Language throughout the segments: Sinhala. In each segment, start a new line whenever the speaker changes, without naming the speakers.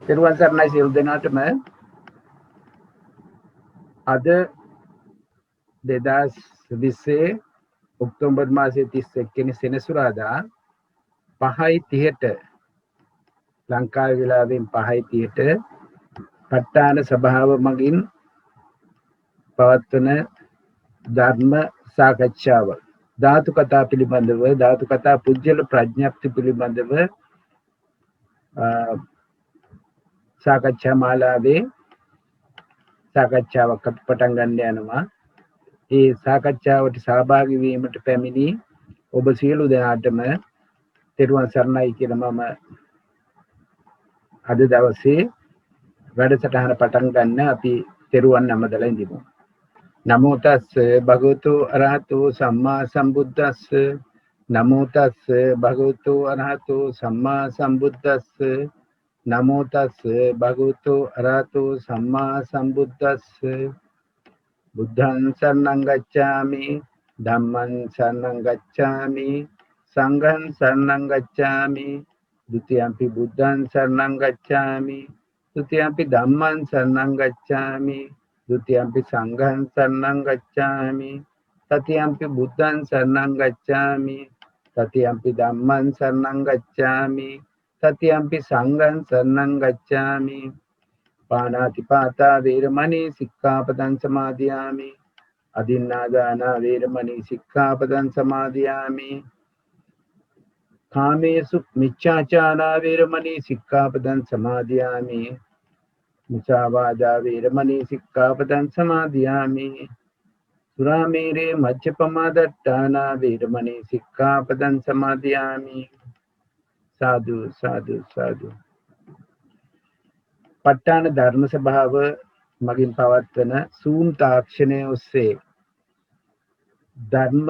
තෙරුවන් සරණයි සියලු දෙනාටම. අද 2020 ඔක්තෝබර් මාසයේ 31 වෙනි සෙනසුරාදා 5:30ට ලංකාවේ වෙලාවෙන් 5:30ට ප ဋ ාණ සභාව මගින් පවත්වන ධර්ම සාකච්ඡාව ධාතු කතා පිළිබඳව ධාතු කතා පුජ්‍යල ප්‍රඥප්ති පිළිබඳව සාකච්ඡා මාලාවේ සාකච්ඡාවක් අපි පටන් ගන්න යනවා. ඒ සාකච්ඡාවට සහභාගී වීමට පැමිණි ඔබ සියලු දෙනාටම තෙරුවන් සරණයි කියලා මම අද දවසේ වැඩසටහන පටන් ගන්න අපි තෙරුවන් නමදලා ඉඳිමු. නමෝ තස්ස භගවතු අරහතෝ සම්මා සම්බුද්දස්ස. නමෝ තස්ස භගවතු අරහතෝ සම්මා සම්බුද්දස්ස. නමෝ තස්ස භගවතු අරහතෝ සම්මා සම්බුද්දස්ස. බුද්ධං සරණං ගච්ඡාමි ධම්මං සරණං ගච්ඡාමි සංඝං සරණං ගච්ඡාමි ဒုတိ යම්පි බුද්ධං සරණං ගච්ඡාමි ဒုတိ යම්පි ධම්මං සරණං ගච්ඡාමි ဒုတိ යම්පි සංඝං සරණං ගච්ඡාමි တတိ යම්පි බුද්ධං සරණං ගච්ඡාමි တတိ යම්පි ධම්මං සරණං ගච්ඡාමි တတိ යම්පි සංඝං සරණං ගච්ඡාමි පාණාතිපාතා වේරමණී සික්ඛාපදං සමාදියාමි අදින්නාදාන වේරමණී සික්ඛාපදං සමාදියාමි කාමේසු මිච්ඡාචාරා වේරමණී සික්ඛාපදං සමාදියාමි මුසාවාදා වේරමණී සික්ඛාපදං සමාදියාමි සුරාමේරේ මජ්ජපමාදට්ඨානා වේරමණී සික්ඛාපදං සමාදියාමි සාදු සාදු සාදු. ප ဋ ාණ ධර්ම සභාව මගින් පවත්වන සූම් තාක්ෂණය ඔස්සේ ධර්ම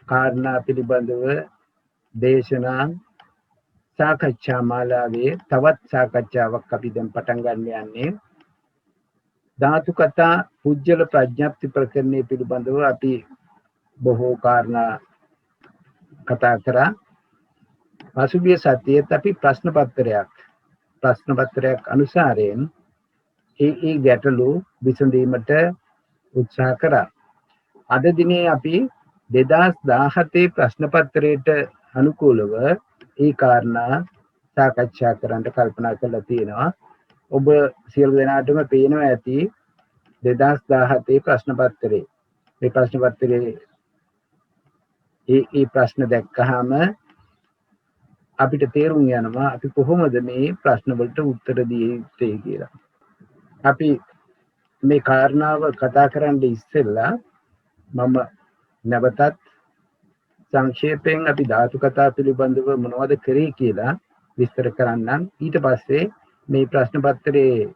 කාරණා පිළිබඳව දේශනා සාකච්ඡා මාලාවේ තවත් සාකච්ඡාවක් අපි දැන් පටන් ගන්න යන්නේ. ධාතු කතා පුජ්‍යල ප්‍රඥප්ති ප්‍රකරණය පිළිබඳව අපි බොහෝ කාරණා කතා කරා. පසුගිය සතියේත් අපි ප්‍රශ්න පත්‍රයක් අනුසාරයෙන් ඒ ගැටලු විසඳීමට උත්සාහ කරා. අද දිනේ අපි 2017 ප්‍රශ්න පත්‍රයට අනුකූලව ඒ කාරණා සාකච්ඡා කරන්න කල්පනා කරලා තියෙනවා. ඔබ සියලු දෙනාටම පේනවා ඇති 2017 ප්‍රශ්න පත්‍රය. මේ ප්‍රශ්න පත්‍රයේ ඒ ප්‍රශ්න දැක්කහම අපිට තේරුම් යනවා අපි කොහොමද මේ ප්‍රශ්න වලට උත්තර දිය යුත්තේ කියලා. අපි මේ කාරණාව කතා කරන්න ඉස්සෙල්ලා මම නැවතත් සංක්ෂේපයෙන් අපි ධාතු කතා පිළිබඳව මොනවද කරේ කියලා විස්තර කරන්නම්. ඊට පස්සේ මේ ප්‍රශ්න පත්‍රයේ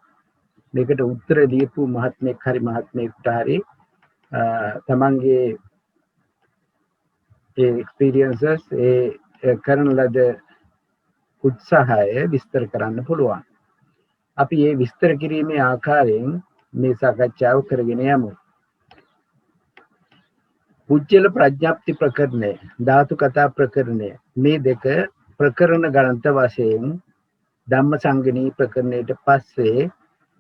මේකට උත්තර දීපු මහත්මයෙක් හරි මහත්මයෙකුට හරි තමන්ගේ ඒ එක්ස්පීරියන්සස් ඒ කරන ලද උත්සාහය විස්තර කරන්න පුළුවන්. අපි මේ විස්තර කිරීමේ ආකාරයෙන් මේ සාකච්ඡාව කරගෙන යමු. පුජ්‍යල ප්‍රඥප්ති ප්‍රකරණය ධාතු කතා ප්‍රකරණය මේ දෙක ප්‍රකරණ ගණන්ත වශයෙන් ධම්මසංගණී ප්‍රකරණයට පස්සේ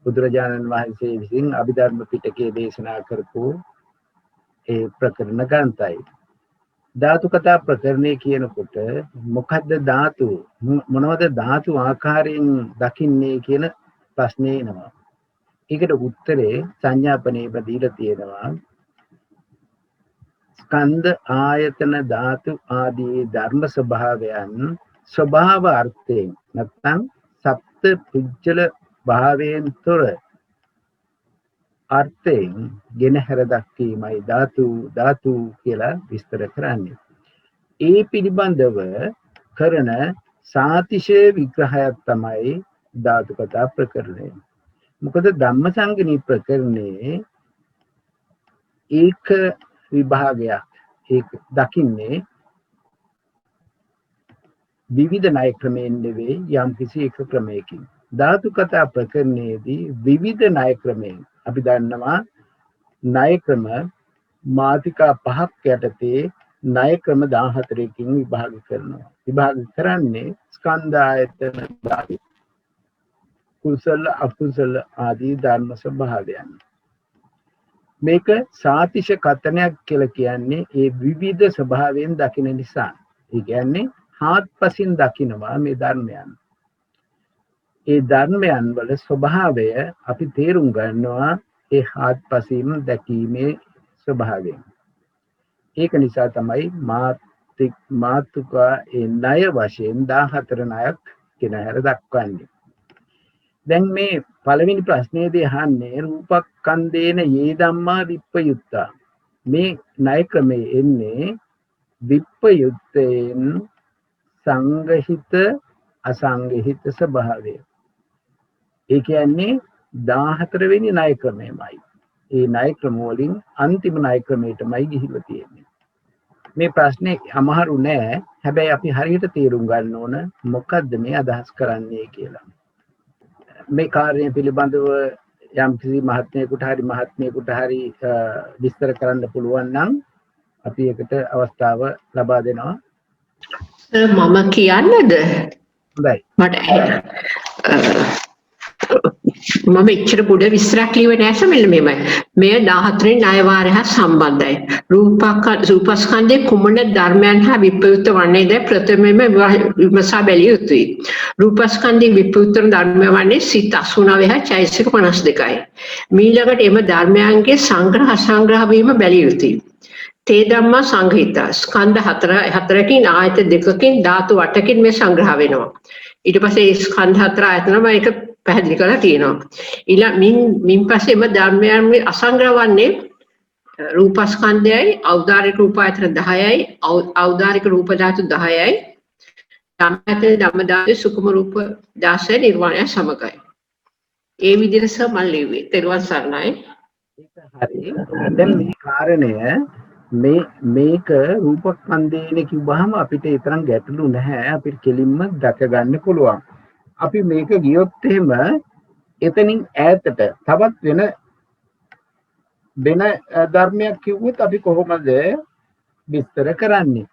බුදුරජාණන් වහන්සේ විසින් අභිධර්ම පිටකයේ දේශනා කරපු ඒ ප්‍රකරණ ගණන්තයි. ධාතු කතා ප්‍රකරණය කියනකොට මොකද්ද ධාතු, මොනවද ධාතු ආකාරයෙන් දකින්නේ කියන ප්‍රශ්නේ එනවා. ඒකට උත්තරේ සංඥාපනයේ දීලා තියෙනවා. ස්කන්ධ ආයතන ධාතු ආදී ධර්ම ස්වභාවයන් ස්වභාව අර්ථයෙන් නැත්නම් සප්ත පුජ්‍යල භාවයෙන් තොර අර්ථයෙන් ගෙනහැර දක්වීමයි ධාතු කියලා විස්තර කරන්නේ. ඒ පිළිබඳව කරන සාතිශය විග්‍රහයක් තමයි ධාතු කතා ප්‍රකරණය. මොකද ධම්මසංගණී ප්‍රකරණයේ ඒක විභාගයක් ඒක දකින්නේ විවිධ ණය ක්‍රමයෙන් නෙවෙයි යම් කිසි එක ක්‍රමයකින්. ධාතු කතා ප්‍රකරණයේදී විවිධ ණය ක්‍රමයෙන් අපි දන්නවා ණය ක්‍රම මාතිකා 5ක් යටතේ ණය ක්‍රම 14කින් විභාග කරනවා. විභාග කරන්නේ ස්කන්ධ ආයතන ධාතු කුසල අකුසල ආදී ධර්ම ස්වභාවයන්. මේක සාතිශ කතනයක් කියලා කියන්නේ ඒ විවිධ ස්වභාවයෙන් දකින නිසා. ඒ කියන්නේ හාත්පසින් දකිනවා මේ ධර්මයන්. ඒ ධර්මයන් වල ස්වභාවය අපි තේරුම් ගන්නවා ඒ හාත්පසින් දැකීමේ ස්වභාවයෙන්. ඒක නිසා තමයි මාතුකා ඒ ණය වශයෙන් 14 ණයක් කෙනහැර දක්වන්නේ. දැන් මේ පළවෙනි ප්‍රශ්නයේදී අහන්නේ රූපක්ඛන්දේන යේ ධම්මා විප්පයුත්තා. මේ ණය ක්‍රමයේ එන්නේ විප්පයුත්තෙන් සංගහිත අසංගහිත ස්වභාවය. ඒ කියන්නේ 14 වෙනි ණය ක්‍රමයමයි. ඒ ණය ක්‍රම වලින් අන්තිම ණය ක්‍රමයටමයි ගිහිල්ලා තියෙන්නේ. මේ ප්‍රශ්නේ අමාරු නෑ. හැබැයි අපි හරියට තේරුම් ගන්න ඕන මොකද්ද මේ අදහස් කරන්නේ කියලා. මේ කාර්යය පිළිබඳව යම් කිසි මහත්මයෙකුට හරි විස්තර කරන්න පුළුවන් නම් අපි ඒකට අවස්ථාව ලබා දෙනවා.
මම කියන්නද?
හොඳයි.
මට මම එච්චර පොඩ විස්තරයක් ලියුවේ නැහැ මෙන්න මෙමය. මෙය 14 වෙනි ණය වාරය හා සම්බන්ධයි. රූපස්කන්ධයේ කුමන ධර්මයන් හා විප්‍රයුක්ත වන්නේද ප්‍රථමයෙන්ම විමසා බැලිය යුතුයි. රූපස්කන්ධයේ විප්‍රයුක්ත ධර්මය වන්නේ සිත් 89 හා චෛතසික 52යි. මීළඟට එම ධර්මයන්ගේ සංග්‍රහ අසංග්‍රහ වීම බැලිය යුතුයි. තේ ධම්මා සංගහිත ස්කන්ධ හතරකින් ආයත දෙකකින් ධාතු 8කින් මේ සංග්‍රහ වෙනවා. ඊට පස්සේ ස්කන්ධ හතර ආයතනම ඒක පැහැදිලි කරලා තියෙනවා. මින් පස්සේ එම ධර්මයන් අසංග්‍රහ වන්නේ රූපස්කන්ධයයි ඖදාරික රූප ආයතන 10යි ඖදාරික රූප ධාතු 10යි ධම්මායතන ධම්ම ධාතු සුකුම රූප 16 නිර්වාණය සමගයි. ඒ විදිහට මම ලිව්වේ. තෙරුවන් සරණයි.
ඒක හරි. දැන් මේ කාරණය මේක රූපස්කන්ධයනේ කිව්වහම අපිට ඒ තරම් ගැටලු නැහැ. අපිට කෙලින්ම දැක ගන්න පුළුවන්. අපි මේක ගියොත් එහෙම එතනින් ඈතට තවත් වෙන ධර්මයක් කිව්වොත් අපි කොහොමද විස්තර කරන්නේ?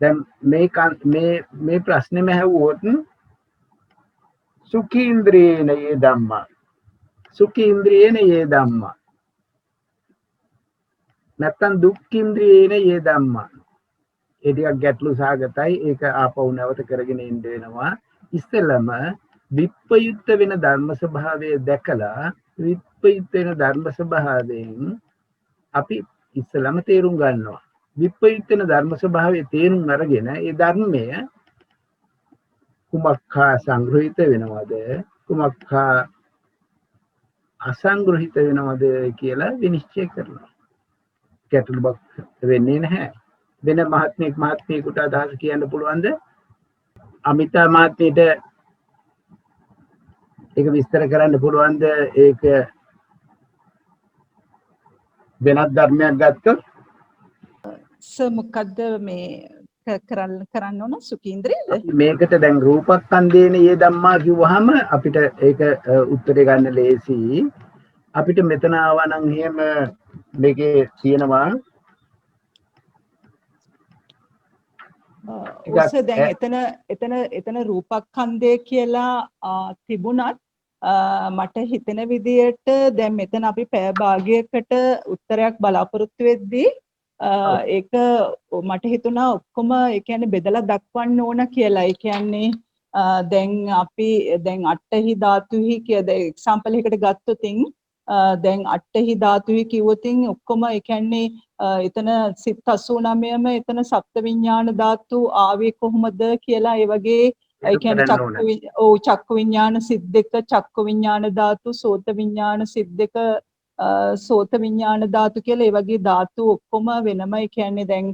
දැන් මේ ප්‍රශ්නේම ඇහුවොත් සුඛීන්ද්‍රේන යේ ධම්මා සුඛීන්ද්‍රේන යේ ධම්මා නැත්තම් දුක්ඛීන්ද්‍රේන යේ ධම්මා. ඒ ටිකක් ගැටලු සහගතයි. ඒක ආපහු නැවත කරගෙන ඉන්න වෙනවා. ඉස්සෙල්ලම විප්පයුක්ත වෙන ධර්ම ස්වභාවය දැකලා විප්පයුක්ත වෙන ධර්ම ස්වභාවයෙන් අපි ඉස්සෙල්ලම තේරුම් ගන්නවා. විප්පයුක්ත වෙන ධර්ම ස්වභාවය තේරුම් අරගෙන ඒ ධර්මය කුමක්හා සංග්‍රහිත වෙනවද කුමක්හා අසංග්‍රහිත වෙනවද කියලා විනිශ්චය කරනවා. ගැටලුවක් වෙන්නේ නැහැ. වෙන මහත්මයෙකුට අදහස් කියන්න පුළුවන්ද? අමිතා මහත්මියට ඒක විස්තර කරන්න පුළුවන්ද? ඒක වෙනත් ධර්මයක් ගත්තොත්
මොකද්ද මේ කරන්න ඕන සුඛීන්ද්‍රයද?
මේකට දැන් රූපස්කන්ධේන යේ ධම්මා කිව්වහම අපිට ඒක උත්තරේ ගන්න ලේසි. අපිට මෙතන ආවා නම් එහෙම මේකේ තියෙනවා
ඔස්සේ දැන් එතන රූපස්කන්ධය කියලා තිබුණත් මට හිතෙන විදියට දැන් මෙතන අපි පැය භාගයකට උත්තරයක් බලාපොරොත්තු වෙද්දී ඒක මට හිතුණා ඔක්කොම ඒ කියන්නේ බෙදලා දක්වන්න ඕන කියලා. ඒ කියන්නේ දැන් අපි දැන් අට්ඨහි ධාතුහි කියලා එක්සැම්පල් එකකට ගත්තොතින් දැන් අට්ඨහි ධාතුහි කිව්වොතින් ඔක්කොම ඒ කියන්නේ එතන සිත් 89ම එතන සප්ත විඥාන ධාතු ආවේ කොහොමද කියලා ඒ වගේ ඒ කියන්නේ චක්කු විඥාන සිත් දෙක චක්කු විඥාන ධාතු සෝත විඥාන සිත් දෙක සෝත විඥාන ධාතු කියලා ඒ වගේ ධාතු ඔක්කොම වෙනම ඒ කියන්නේ දැන්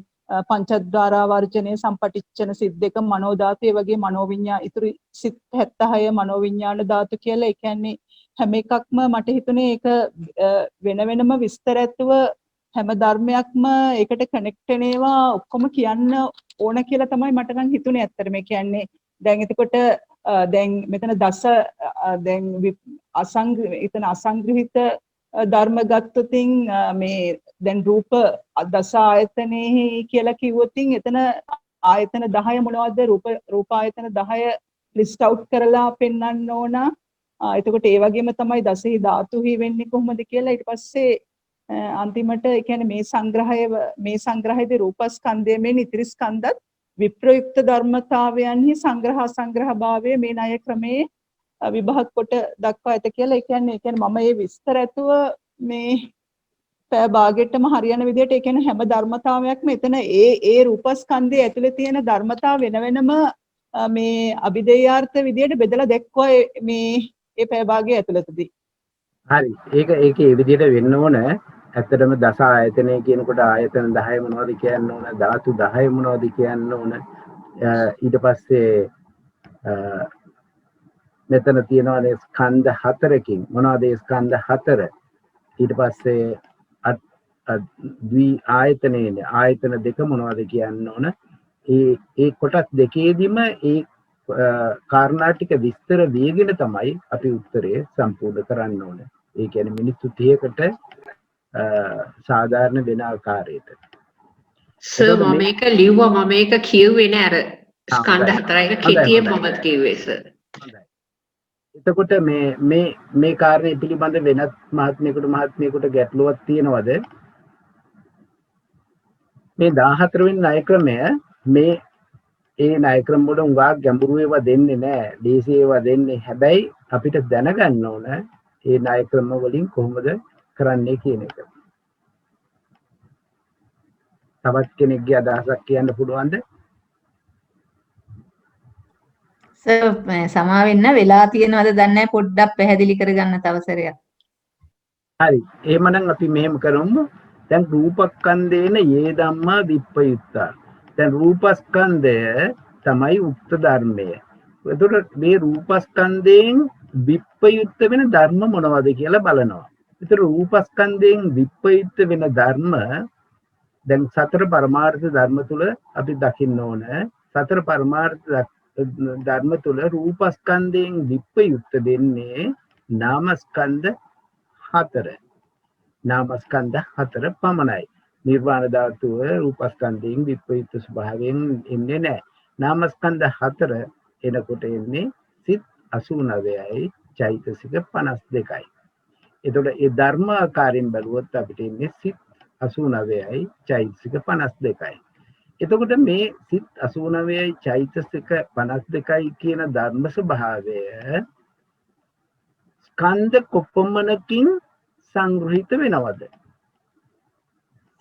පංචද්වාරා වර්ජනයේ සම්පටිච්ඡන සිත් දෙක මනෝ ධාතු ඒ වගේ මනෝ විඥාන ඉතුරු සිත් 76 මනෝ විඥාන ධාතු කියලා ඒ කියන්නේ හැම එකක්ම මට හිතුනේ ඒක වෙන වෙනම විස්තර ඇතුව හැම ධර්මයක්ම ඒකට කනෙක්ට් වෙන ඒවා ඔක්කොම කියන්න ඕන කියලා තමයි මට නම් හිතුනේ. ඇත්තටම ඒ කියන්නේ දැන් එතකොට දැන් මෙතන දැන් අසංග්‍රහිත ධර්ම ගත්තොතින් මේ දැන් රූප දස ආයතනෙහි කියලා කිව්වොතින් එතන ආයතන 10 මොනවද? රූප ආයතන 10 ලිස්ට් අවුට් කරලා පෙන්වන්න ඕන. එතකොට ඒ වගේම තමයි දසහි ධාතුහි වෙන්නේ කොහොමද කියලා ඊට පස්සේ අන්තිමට ඒ කියන්නේ මේ සංග්‍රහයේදී රූපස්කන්ධය මේ ඉතිරි ස්කන්ධත් විප්‍රයුක්ත ධර්මතාවයන්හි සංග්‍රහ භාවය මේ ණය ක්‍රමයේ විභාග කොට දක්වා ඇත කියලා. ඒ කියන්නේ මම මේ විස්තර ඇතුව මේ පැය භාගයටම හරියන විදිහට ඒ කියන්නේ හැම ධර්මතාවයක්ම එතන ඒ රූපස්කන්ධයේ ඇතුලේ තියෙන ධර්මතාව වෙන වෙනම මේ අභිදේයාර්ථ විදිහට බෙදලා දැක්වා මේ ඒ පැය භාගය ඇතුළතදී.
හරි. ඒක ඒ විදිහට වෙන්න ඕන. ඇත්තටම දස ආයතනය කියනකොට ආයතන 10 මොනවද කියන්න ඕන, ධාතු 10 මොනවද කියන්න ඕන. ඊට පස්සේ මෙතන තියෙනවානේ ස්කන්ධ 4කින් මොනවද ඒ ස්කන්ධ 4? ඊට පස්සේ ද්වි ආයතනයේ ආයතන 2 මොනවද කියන්න ඕන. ඒ කොටස් දෙකේදීම ඒ කාරණා ටික විස්තර දීගෙන තමයි අපි උත්තරය සම්පූර්ණ කරන්න ඕන. ඒ කියන්නේ මිනිත්තු 30කට සාධාරණ වෙන ආකාරයට.
සර් මම මේක ලිව්වා මම මේක කියුවේ නෑ අර ස්කන්ධ 4 එක කෙටියෙන් මම කිව්වේ සර්.
එතකොට මේ කාරණේ පිළිබඳ වෙනත් මහත්මියකට ගැටලුවක් තියෙනවද? මේ 14 වෙනි ණය ක්‍රමය මේ ඒ ණය ක්‍රම වල උඟා ගැඹුරු ඒවා දෙන්නේ නැහැ. දේශී ඒවා දෙන්නේ. හැබැයි අපිට දැනගන්න ඕන මේ ණය ක්‍රම වලින් කොහොමද කරන්නේ කියන එක. තවත් කෙනෙක්ගේ අදහසක් කියන්න පුළුවන්ද?
සර් සමා වෙන්න වෙලා තියෙනවද දන්නේ නැහැ පොඩ්ඩක් පැහැදිලි කරගන්න තව සැරයක්.
හරි. එහෙමනම් අපි මෙහෙම කරමු. දැන් රූපස්කන්ධේන යේ ධම්මා විප්පයුත්තා. දැන් රූපස්කන්ධය තමයි උක්ත ධර්මය. එතකොට මේ රූපස්කන්ධයෙන් විප්පයුත්ත වෙන ධර්ම මොනවද කියලා බලනවා. ඒතර රූපස්කන්ධයෙන් විප්පයුත්ත වෙන ධර්ම දැන් සතර පරමාර්ථ ධර්ම තුල අපි දකින්න ඕන. සතර පරමාර්ථ ධර්ම තුල රූපස්කන්ධයෙන් විප්පයුත්ත වෙන්නේ නාමස්කන්ධ 4. නාමස්කන්ධ 4 පමණයි. නිර්වාණ ධාතුව රූපස්කන්ධයෙන් විප්‍රයුක්ත ස්වභාවයෙන් එන්නේ නැහැ. නාමස්කන්ධ 4 එනකොට එන්නේ සිත් 89යි චෛතසික 52යි. එතකොට ඒ ධර්ම ආකාරයෙන් බැලුවොත් අපිට එන්නේ සිත් 89යි චෛතසික 52යි. එතකොට මේ සිත් 89යි චෛතසික 52යි කියන ධර්ම ස්වභාවය ස්කන්ධ කොපමණකින් සංග්‍රහිත වෙනවද?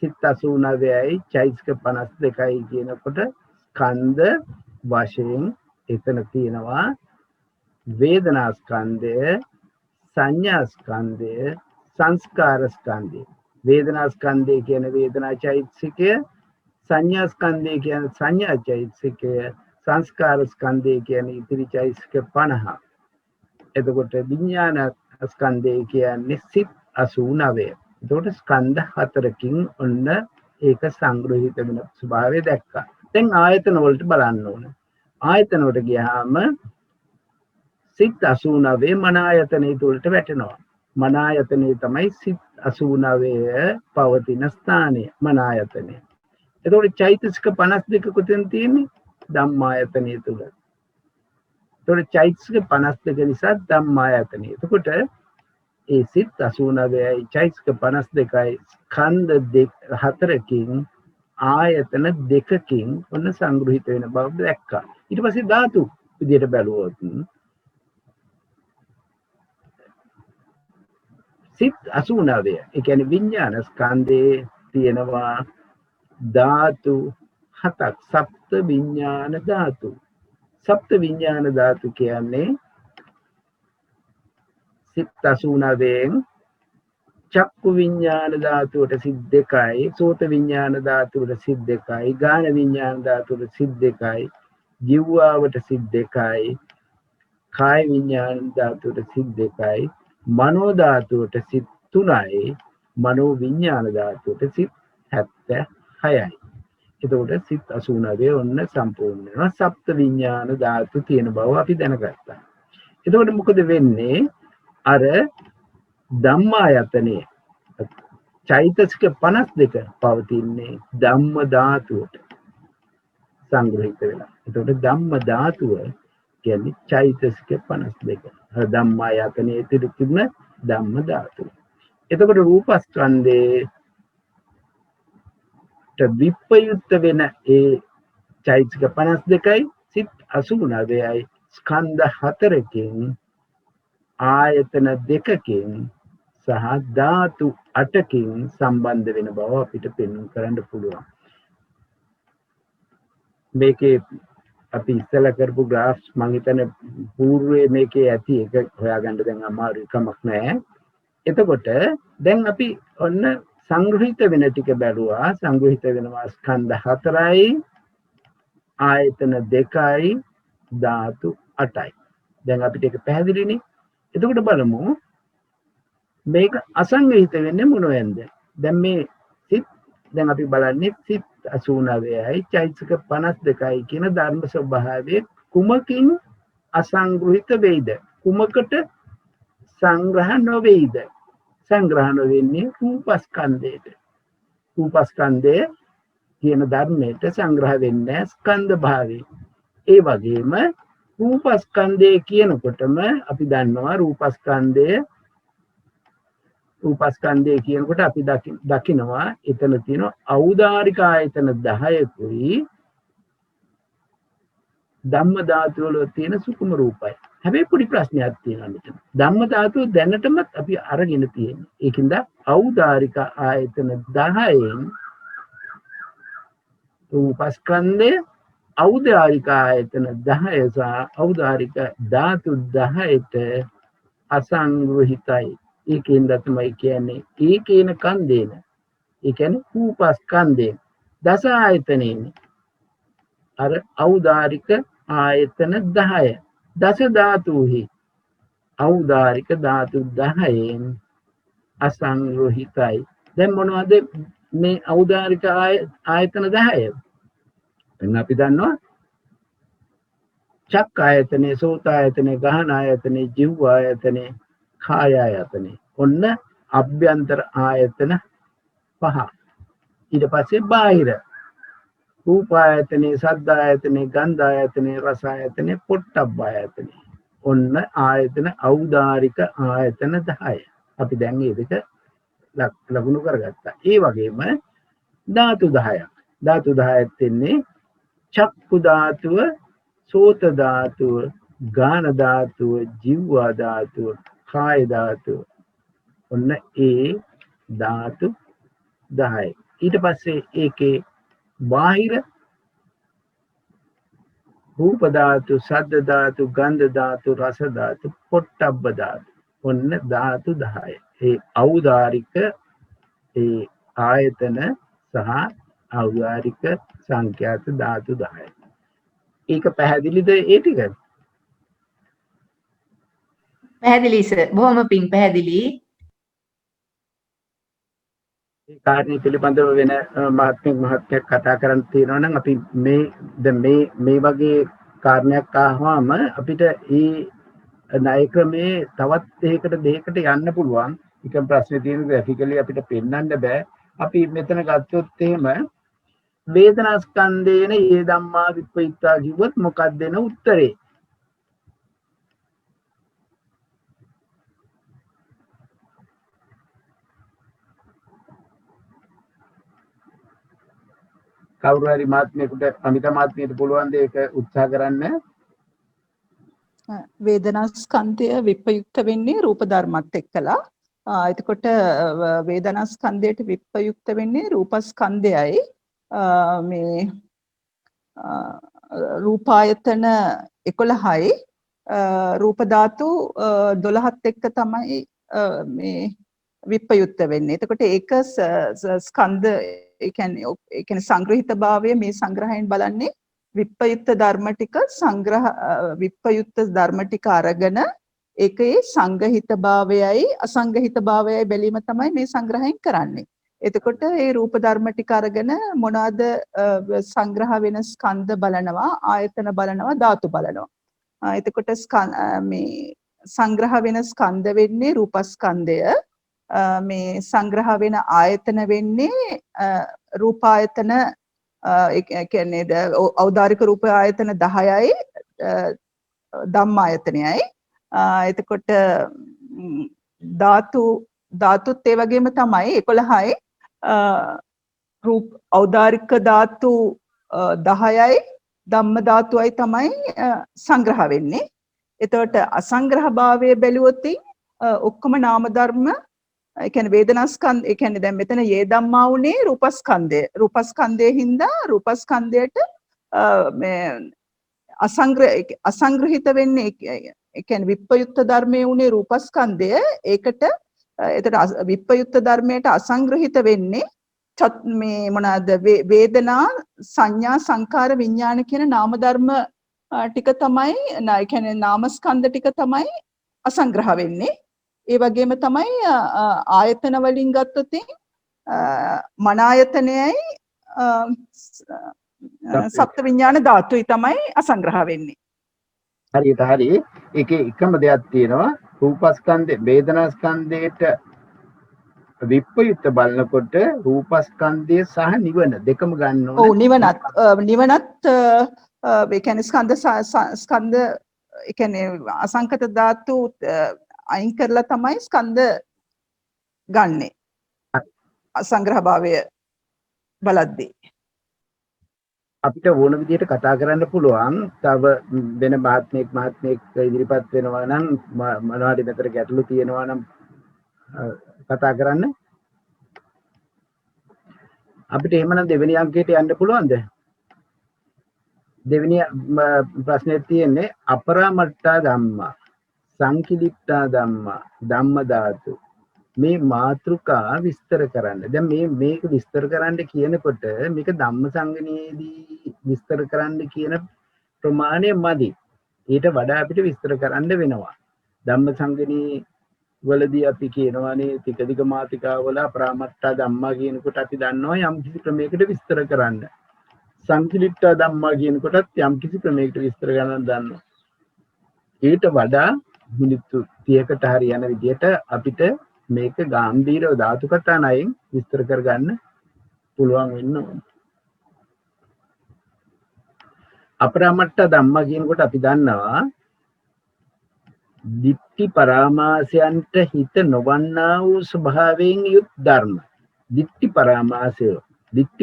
සිත් 89යි චෛතසික 52යි කියනකොට ස්කන්ධ වශයෙන් එතන තියෙනවා වේදනා ස්කන්ධය, සංඥා ස්කන්ධය, සංස්කාර ස්කන්ධය. වේදනා ස්කන්ධය කියන වේදනා චෛතසිකය, සංඥා ස්කන්ධය කියන සංඥා චෛතසිකය, සංස්කාර ස්කන්ධය කියන ඉතිරි චෛතසික 50. එතකොට විඥාන ස්කන්ධය කියන්නේ සිත් 89. එතකොට ස්කන්ධ 4කින් ඔන්න ඒක සංග්‍රහිත වෙන ස්වභාවය දැක්කා. දැන් ආයතන වලට බලන්න ඕන. ආයතන වලට ගියාම සිත් 89 මන ආයතනයේ තුලට වැටෙනවා. මන ආයතනයේ තමයි සිත් 89 පවතින ස්ථානය මන ආයතනය. එතකොට චෛතසික 52 කොතෙන් තියෙන්නේ? ධම්මායතනයේ තුල. එතකොට චෛතසික 52 නිසා ධම්මායතනය. එතකොට ඒ සිත් 89යි චෛතසික 52යි ස්කන්ධ 4කින් ආයතන 2කින් ඔන්න සංග්‍රහිත වෙන බව දැක්කා. ඊට පස්සේ ධාතු විදියට බැලුවොත් සිත් 89 ඒ කියන්නේ විඥාන ස්කන්ධේ තියෙනවා ධාතු 7ක්. සප්ත විඥාන ධාතු. සප්ත විඥාන ධාතු කියන්නේ සිත් 89න් චක්කු විඥාන ධාතුවට සිත් 2යි, සෝත විඥාන ධාතුවට සිත් 2යි, ගාන විඥාන ධාතුවට සිත් 2යි, ජීවාවට සිත් 2යි, කාය විඥාන ධාතුවට සිත් 2යි, මනෝ ධාතුවට සිත් 3යි, මනෝ විඥාන ධාතුවට සිත් 76යි. එතකොට සිත් 89 ඔන්න සම්පූර්ණ වෙනවා. සප්ත විඥාන ධාතු තියෙන බව අපි දැනගත්තා. එතකොට මොකද වෙන්නේ? අර ධම්මායතනේ චෛතසික 52 පවතින්නේ ධම්ම ධාතුවට සංග්‍රහිත වෙලා. එතකොට ධම්ම ධාතුව කියන්නේ චෛතසික 52. ධම්මායතනයේ තිබුණ ධම්ම ධාතු. එතකොට රූපස්කන්ධේට විප්‍රයුක්ත වෙන ඒ චෛතසික 52යි සිත් 89යි ස්කන්ධ 4කින් ආයතන 2කින් සහ ධාතු 8කින් සම්බන්ධ වෙන බව අපිට පෙන්වන්න කරන්න පුළුවන්. මේකේ අපි ඉස්සෙල්ලා කරපු ග්‍රාෆ්ස් මම හිතන්නේ పూర్වයේ මේකේ ඇති එක හොයාගන්න දැන් අමාරු කමක් නැහැ. එතකොට දැන් අපි ඔන්න සංග්‍රහිත වෙන ටික බැලුවා. සංග්‍රහිත වෙනවා ස්කන්ධ 4යි ආයතන 2යි ධාතු 8යි. දැන් අපිට ඒක පැහැදිලිනේ. එතකොට බලමු මේක අසංග්‍රහිත වෙන්නේ මොනවෙන්ද? දැන් මේ සිත් දැන් අපි බලන්නේ සිත් 89යි චෛතසික 52යි කියන ධර්ම ස්වභාවයේ කුමකින් අසංග්‍රහිත වෙයිද? කුමකට සංග්‍රහ නොවේයිද? සංග්‍රහ නොවෙන්නේ රූපස්කන්ධයට. රූපස්කන්ධය කියන ධර්මයට සංග්‍රහ වෙන්නේ ස්කන්ධ භාවයේ. ඒ වගේම රූපස්කන්ධය කියනකොටම අපි දන්නවා රූපස්කන්ධය කියනකොට අපි දකිනවා එතන තියෙන ඖදාරික ආයතන 10කුයි ධම්ම ධාතු වල තියෙන සුකුම රූපයි. හැබැයි පොඩි ප්‍රශ්නයක් තියෙනවා මෙතන. ධම්ම ධාතුව දැනටමත් අපි අරගෙන තියෙන්නේ. ඒකින්ද ඖදාරික ආයතන 10න් රූපස්කන්ධය ඖදාරික ආයතන 10 සහ ඖදාරික ධාතු 10ට අසංග්‍රහිතයි. ඒකෙන්ද තමයි කියන්නේ ඒකේන කන්දේන. ඒ කියන්නේ රූපස්කන්ධේ දස ආයතනෙන් අර ඖදාරික ආයතන 10 දස ධාතුහි ඖදාරික ධාතු 10න් අසංග්‍රහිතයි. දැන් මොනවද මේ ඖදාරික ආයතන 10? දැන් අපි දන්නවා චක්ක ආයතනේ, සෝත ආයතනේ, ගහන ආයතනේ, ජීව ආයතනේ, කාය ආයතනේ. ඔන්න අභ්‍යන්තර ආයතන 5. ඊට පස්සේ බාහිර රූප ආයතනේ, ශබ්ද ආයතනේ, ගන්ධ ආයතනේ, රස ආයතනේ, පොට්ටබ්බ ආයතනේ. ඔන්න ආයතන ඖදාරික ආයතන 10. අපි දැන් මේ දෙක ලකුණු කරගත්තා. ඒ වගේම ධාතු 10ක්. ධාතු 10ක් තින්නේ චක්කු ධාතුව, සෝත ධාතුව, ගාන ධාතුව, ජීව ධාතුව, කාය ධාතුව. ඔන්න ඒ ධාතු 10යි. ඊට පස්සේ ඒකේ බාහිර රූප ධාතු, ශබ්ද ධාතු, ගන්ධ ධාතු, රස ධාතු, පොට්ටබ්බ ධාතු. ඔන්න ධාතු 10යි. ඒ ඖදාරික ඒ ආයතන සහ ඖදාරික සංඛ්‍යාත ධාතු 10යි. ඒක පැහැදිලිද ඒ ටික?
පැහැදිලි සර්. බොහොම පිං පැහැදිලි.
ඒ කාරණේ පිළිබඳව වෙන මහත්මයෙක් කතා කරන්න තියෙනවා නම් අපි මේ වගේ කාරණයක් ආවම අපිට ඒ ණය ක්‍රමේ තවත් දෙයකට යන්න පුළුවන්. එකම ප්‍රශ්නේ තියෙන ග්‍රැෆිකලි අපිට පෙන්වන්න බෑ. අපි මෙතන ගත්තොත් එහෙම වේදනා ස්කන්ධේන ඒ ධම්මා විප්පයිත්තා කිව්වොත් මොකක්ද දෙන උත්තරේ? කවුරු හරි මාත්මයෙකුට අමිත මාත්මයට පුළුවන් ද ඒක උත්සාහ කරන්න?
වේදනා ස්කන්ධය විප්‍රයුක්ත වෙන්නේ රූප ධර්මත් එක්කලා. එතකොට වේදනා ස්කන්ධයට විප්‍රයුක්ත වෙන්නේ රූපස්කන්ධයයි. මේ රූපායතන 11යි රූප ධාතු 12ත් එක්ක තමයි මේ විප්‍රයුක්ත වෙන්නේ. එතකොට ඒක ස්කන්ධ ඒ කියන්නේ සංග්‍රහිත භාවය මේ සංග්‍රහයෙන් බලන්නේ විප්‍රයුක්ත ධර්ම ටික විප්‍රයුක්ත ධර්ම ටික අරගෙන ඒකේ සංගහිත භාවයයි අසංගහිත භාවයයි බැලීම තමයි මේ සංග්‍රහයෙන් කරන්නේ. එතකොට මේ රූප ධර්ම ටික අරගෙන මොනවාද සංග්‍රහ වෙන ස්කන්ධ බලනවා, ආයතන බලනවා, ධාතු බලනවා. එතකොට මේ සංග්‍රහ වෙන ස්කන්ධ වෙන්නේ රූපස්කන්ධය. මේ සංග්‍රහ වෙන ආයතන වෙන්නේ රූපායතන ඒ කියන්නේ ඖදාරික රූප ආයතන 10යි ධම්මායතනයයි. එතකොට ධාතුත් ඒ වගේම තමයි 11යි. රූප ඖදාරික ධාතු 10යි ධම්ම ධාතුවයි තමයි සංග්‍රහ වෙන්නේ. එතකොට අසංග්‍රහ භාවය බැලුවොත් ඔක්කොම නාම ධර්ම ඒ කියන්නේ වේදනාස්කන්ධ ඒ කියන්නේ දැන් මෙතන යේ ධම්මා උනේ රූපස්කන්ධයේ හින්දා රූපස්කන්ධයට මේ අසංග්‍රහිත වෙන්නේ ඒ කියන්නේ විප්පයුක්ත ධර්මයේ උනේ රූපස්කන්ධය. ඒකට එතකොට විප්පයුක්ත ධර්මයට අසංග්‍රහිත වෙන්නේ මේ මොනවාද වේදනා සංඥා සංකාර විඥාන කියන නාම ධර්ම ටික තමයි ඒ කියන්නේ නාමස්කන්ධ ටික තමයි අසංග්‍රහ වෙන්නේ. ඒ වගේම තමයි ආයතන වලින් ගත්තොත් මන ආයතනයයි සප්ත විඥාන ධාතුයි තමයි අසංග්‍රහ වෙන්නේ.
හරියට හරි. ඒකේ එකම දෙයක් තියෙනවා රූපස්කන්ධේ වේදනාස්කන්ධයට විප්‍රයුක්ත බලනකොට රූපස්කන්ධය සහ නිවන දෙකම ගන්න ඕනේ.
ඔව් නිවනත් ඒ කියන්නේ ස්කන්ධ ඒ කියන්නේ අසංකත ධාතු අයින් කරලා තමයි ස්කන්ධ ගන්නෙ. අසංග්‍රහ භාවය බලද්දී
අපිට ඕන විදිහට කතා කරන්න පුළුවන්. තව වෙන මහත්මයෙක් ඉදිරිපත් වෙනවා නම් මොනවාරි මෙතන ගැටලු තියෙනවා නම් කතා කරන්න. අපිට එහෙමනම් දෙවෙනි අංකයට යන්න පුළුවන්ද? දෙවෙනි ප්‍රශ්නේ තියෙන්නේ අපරාමට්ඨා ධම්මා සංකිලිට්ඨා ධම්මා ධම්ම ධාතු. මේ මාතෘකා විස්තර කරන්න. දැන් මේක විස්තර කරන්න කියනකොට මේක ධම්මසංගණයේදී විස්තර කරන්න කියන ප්‍රමාණය මදි. ඊට වඩා අපිට විස්තර කරන්න වෙනවා. ධම්මසංගණී වලදී අපි කියනවානේ ටික මාතිකාවල අපරාමට්ඨා ධම්මා කියනකොට අපි දන්නවා යම් කිසි ක්‍රමයකට විස්තර කරන්න. සංකිලිට්ඨා ධම්මා කියනකොටත් යම් කිසි ක්‍රමයකට විස්තර කරන්න දන්නවා. ඊට වඩා මිනිත්තු 30කට හරි යන විදිහට අපිට මේක ගැඹීරව ධාතු කතා ණයෙන් විස්තර කරගන්න පුළුවන් වෙන්න ඕනේ. අපරාමට්ඨ ධම්මා කියනකොට අපි දන්නවා දිට්ඨි පරාමාසයන්ට හිත නොවන්නා වූ ස්වභාවයෙන් යුත් ධර්ම. දිට්ඨි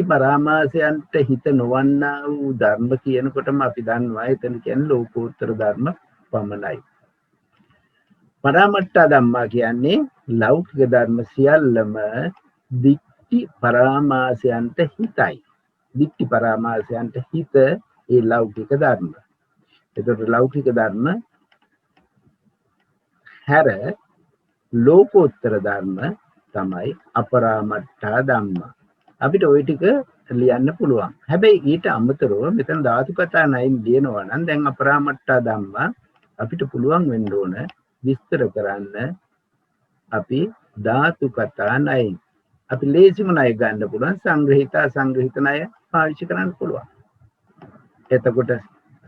පරාමාසයන්ට හිත නොවන්නා වූ ධර්ම කියනකොටම අපි දන්නවා එතන කියන්නේ ලෝකෝත්තර ධර්ම පමණයි. පරාමට්ඨ ධම්මා කියන්නේ ලෞකික ධර්ම සියල්ලම දිට්ඨි පරාමාසයන්ට හිතයි. දිට්ඨි පරාමාසයන්ට හිත ඒ ලෞකික ධර්ම. එතකොට ලෞකික ධර්ම හැර ලෝකෝත්තර ධර්ම තමයි අපරාමට්ඨා ධම්මා. අපිට ওই ටික ලියන්න පුළුවන්. හැබැයි ඊට අමතරව මෙතන ධාතු කතා නයින් ලියනවා නම් දැන් අපරාමට්ඨා ධම්මා අපිට පුළුවන් වෙන්න ඕන විස්තර කරන්න අපි ධාතු කතා නයින්. අපි ලේසිම ණය ගන්න පුළුවන් සංග්‍රහිත අසංග්‍රහිත ණය පාවිච්චි කරන්න පුළුවන්. එතකොට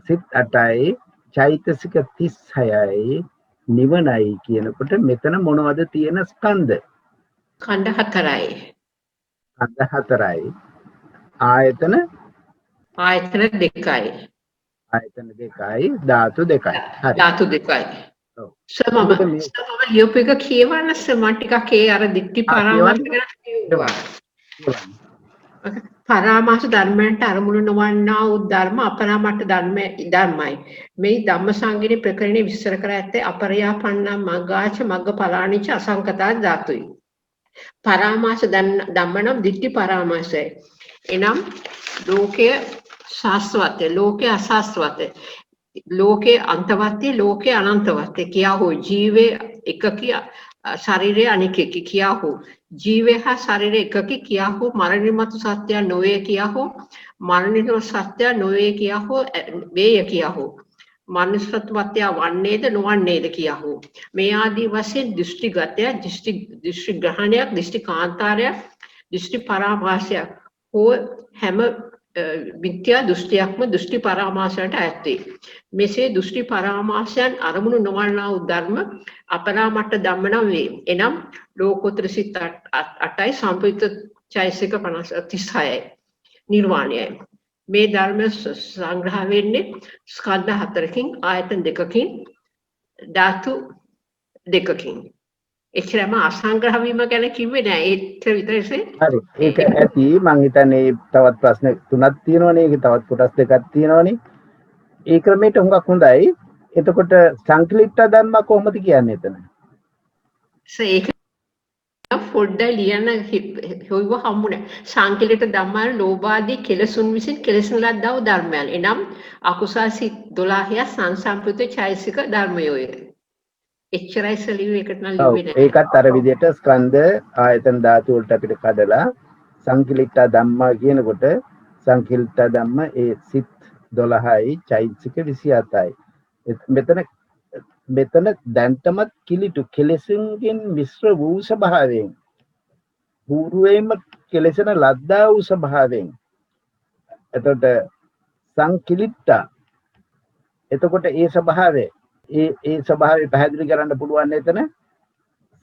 සිත් 8යි චෛතසික 36යි නිවනයි කියනකොට මෙතන මොනවද තියෙන ස්කන්ධ?
ඛණ්ඩ 4යි.
ඛණ්ඩ 4යි. ආයතන
2යි.
ආයතන 2යි ධාතු 2යි. හරි.
ධාතු 2යි.
ඔව්.
සමම ලියුප එක කියවන්න සම ටිකක් ඒ අර දික්ටි පරාමාස ගැන කියවන්න. පරාමාස ධර්මයන්ට අරමුණු නොවන්නා වූ ධර්ම අපරාමට්ඨ ධර්මයි. මේ ධම්මසංගිනී ප්‍රකරණේ විස්තර කර ඇත්තේ අපරයාපන්න මග්ගාච මග්ගඵලානිච අසංකතා ධාතුයි. පරාමාස ධම්මනම් දිට්ඨි පරාමාසයි. එනම් ලෝකයේ ශාස්ත්‍රවත්ය, ලෝකයේ අශාස්ත්‍රවත්ය, ලෝකයේ අන්තවත්ය, ලෝකයේ අනන්තවත්ය කියා හෝ ජීවේ එකකී ශරීරය අනිකකී කියා හෝ ජීවය හා ශරීරය එකකී කියා හෝ මරණිමත් සත්‍ය නොවේ කියා හෝ මරණිමත් සත්‍ය නොවේ කියා හෝ වේය කියා හෝ මනුෂ්‍යත්වත්‍ය වන්නේද නොවන්නේද කියා හෝ මේ ආදී වශයෙන් දෘෂ්ටිගතය, දෘෂ්ටි ග්‍රහණයක්, දෘෂ්ටි කාන්තාරයක්, දෘෂ්ටි පරාමාසයක් හෝ හැම විද්‍යා දෘෂ්ටියක්ම දෘෂ්ටි පරාමාසයට ඈත් වේ. මෙසේ දෘෂ්ටි පරාමාසයන් අරමුණු නොවන්නා වූ ධර්ම අපරාමට්ඨ ධම්ම නම් වේ. එනම් ලෝකෝත්තර සිත් 8යි සම්පයුක්ත චෛතසික 36යි නිර්වාණයයි. මේ ධර්ම සංග්‍රහ වෙන්නේ ස්කන්ධ හතරකින් ආයතන දෙකකින් ධාතු දෙකකින්. එච්චරම අසංග්‍රහ වීම ගැන කිව්වේ නෑ. ඒත් විතරයි.
හරි. ඒක ඇති මං හිතන්නේ තවත් ප්‍රශ්න තුනක් තියෙනවනේ. ඒක තවත් කොටස් දෙකක් තියෙනවනේ. ඒ ක්‍රමයට හුඟක් හොඳයි. එතකොට සංකලිට්ඨ ධර්ම කොහොමද කියන්නේ එතන?
ඒක පොඩ්ඩයි ලියන්න හොයව හම්බුනේ. සංකලිට ධම්මයන් ලෝභාදී කෙලසුන් විසින් කෙලසන ලද්දා වූ ධර්මයන්. එනම් අකුසල් සිත් 12 සංසම්ප්‍රයුක්ත චෛසික ධර්මයෝය. එච්චරයි සලියු එකට නම් ලිව්වේ නැහැ.
ඒකත් අර විදිහට ස්කන්ධ ආයතන ධාතු වලට අපිට කඩලා සංකලිට්ඨ ධම්මා කියනකොට සංකලිට්ඨ ධම්ම ඒ සිත් 12යි චෛසික 27යි. මෙතන දැන්ටමත් කිලිටු කෙලෙසුන්ගෙන් මිශ්‍ර වූ ස්වභාවයෙන් పూర్වයෙන්ම කෙලෙසන ලද්දා වූ ස්වභාවයෙන් එතකොට සංකිලිට්ඨ එතකොට ඒ ස්වභාවය ඒ ස්වභාවය පැහැදිලි කරන්න පුළුවන් එතන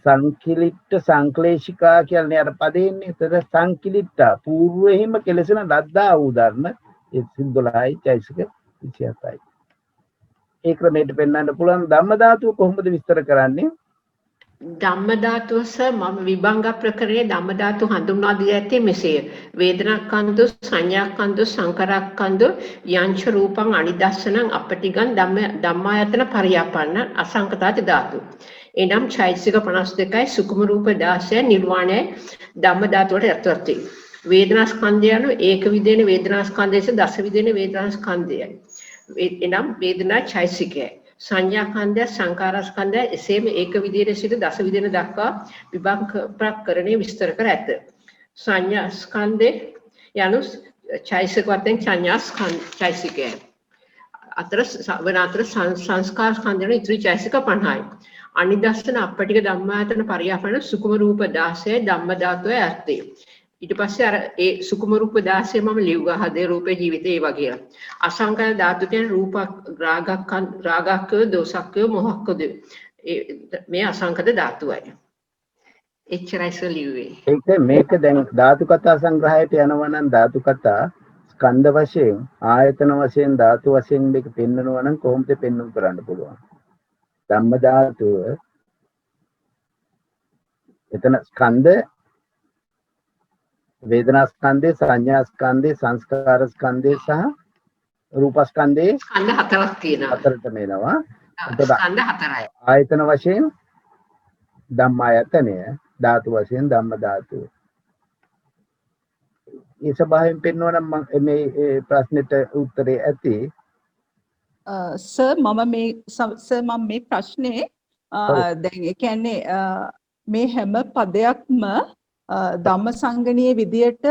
සංකිලිට්ඨ සංක්ලේශිකා කියන්නේ අර පදේන්නේ. එතන සංකිලිට්ඨ పూర్වයෙන්ම කෙලෙසන ලද්දා වූ ධර්ම ඒ සිත් 12යි චෛසික 27යි. ඒ ක්‍රමයට පෙන්වන්න පුළුවන් ධම්ම ධාතුව කොහොමද විස්තර කරන්නේ?
ධම්ම ධාතුව මම විභංග ප්‍රකරණයේ ධම්ම ධාතු හඳුන්වා දී ඇත්තේ මෙසේය. වේදනාස්කන්ධ, සංඥාස්කන්ධ, සංකාරස්කන්ධ යංච රූපං අනිදස්සනං අපටිගං ධම්මායතන පරියාපන්න අසංකතාති ධාතු. එනම් චෛතසික 52යි සුකුම රූප 16යි නිර්වාණයයි ධම්ම ධාතුවට ඇතුළත් වේ. වේදනාස්කන්ධය යනු ඒක විදේන වේදනාස්කන්ධයේස දස විදේන වේදනාස්කන්ධයයි. එනම් වේදනා චෛතසිකයයි. සංඥාස්කන්ධය සංකාරස්කන්ධය එසේම ඒක විදිහට සිට දස විදින දක්වා විභාග ප්‍රකරණය විස්තර කර ඇත. සංඥාස්කන්ධය යනු චෛතසික වශයෙන් චෛතසිකයයි. අතර සංස්කාරස්කන්ධය යනු ඉතිරි චෛතසික 50යි. අනිදස්සන අපටික ධම්මායතන පරියාපන සුකුම රූප 16 ධම්ම ධාතුවේ ඇත්තේ. ඊට පස්සේ අර ඒ සුකුම රූප 16 මම ලිව්වා හදේ රූපේ ජීවිතේ ඒ වගේ. අසංකල ධාතු කියන රූප රාගක්කය දෝසක්කය මොහක්කද මේ අසංකත ධාතුවයි. එච්චරයි සලියුවේ.
ඒක මේක දැන් ධාතු කතා සංග්‍රහයට යනවා නම් ධාතු කතා ස්කන්ධ වශයෙන් ආයතන වශයෙන් ධාතු වශයෙන් මේක පෙන්වනවා නම් කොහොමද පෙන්වන්න කරන්න පුළුවන්? ධම්ම ධාතුව එතන ස්කන්ධ වේදනා ස්කන්ධේ සංඥා ස්කන්ධේ සංස්කාර ස්කන්ධේ සහ රූප ස්කන්ධේ
ස්කන්ධ හතරක් තියෙනවා.
හතරටම එනවා.
ස්කන්ධ හතරයි.
ආයතන වශයෙන් ධම්මායතනය, ධාතු වශයෙන් ධම්ම ධාතුව. මේ ස්වභාවයෙන් පෙන්වනවා නම් මේ ප්‍රශ්නෙට උත්තරේ ඇති.
සර් මම මේ ප්‍රශ්නේ දැන් ඒ කියන්නේ මේ හැම පදයක්ම ධම්මසංගණීය විදියට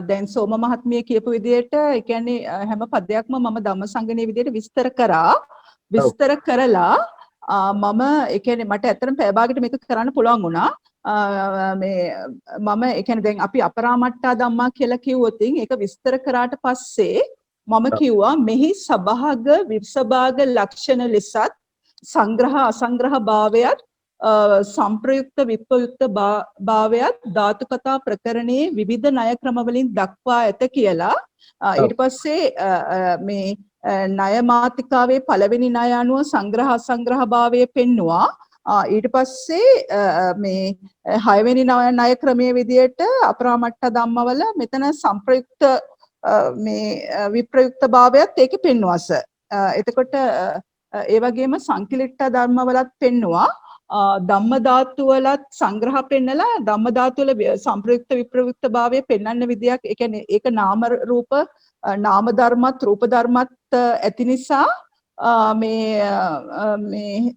දැන් සෝම මහත්මිය කියපු විදියට ඒ කියන්නේ හැම පදයක්ම මම ධම්මසංගණීය විදියට විස්තර කරලා මම ඒ කියන්නේ මට ඇත්තටම පැය භාගයකට මේක කරන්න පුළුවන් වුණා. මේ මම ඒ කියන්නේ දැන් අපි අපරාමට්ටා ධම්මා කියලා කිව්වොත් ඒක විස්තර කරාට පස්සේ මම කිව්වා මෙහි සබහාග විසභාග ලක්ෂණ ලෙසත් සංග්‍රහ අසංග්‍රහ භාවයත් සංප්‍රයුක්ත විප්‍රයුක්ත භාවයත් ධාතු කතා ප්‍රකරණයේ විවිධ ණය ක්‍රම වලින් දක්වා ඇත කියලා ඊට පස්සේ මේ ණය මාතිකාවේ පළවෙනි ණය අනුව සංග්‍රහ අසංග්‍රහ භාවය පෙන්නවා. ඊට පස්සේ මේ 6 වෙනි ණය ක්‍රමයේ විදියට අපරාමට්ට ධම්මවල මෙතන සංප්‍රයුක්ත මේ විප්‍රයුක්ත භාවයත් ඒකේ පෙන්වස. එතකොට ඒ වගේම සංකලිට්ඨ ධර්මවලත් පෙන්නවා. ධම්ම ධාතු වලත් සංග්‍රහ පෙන්නලා ධම්ම ධාතු වල සංප්‍රයුක්ත විප්‍රයුක්ත භාවය පෙන්වන්න විදියක් ඒ කියන්නේ ඒක නාම රූප නාම ධර්මත් රූප ධර්මත් ඇති නිසා මේ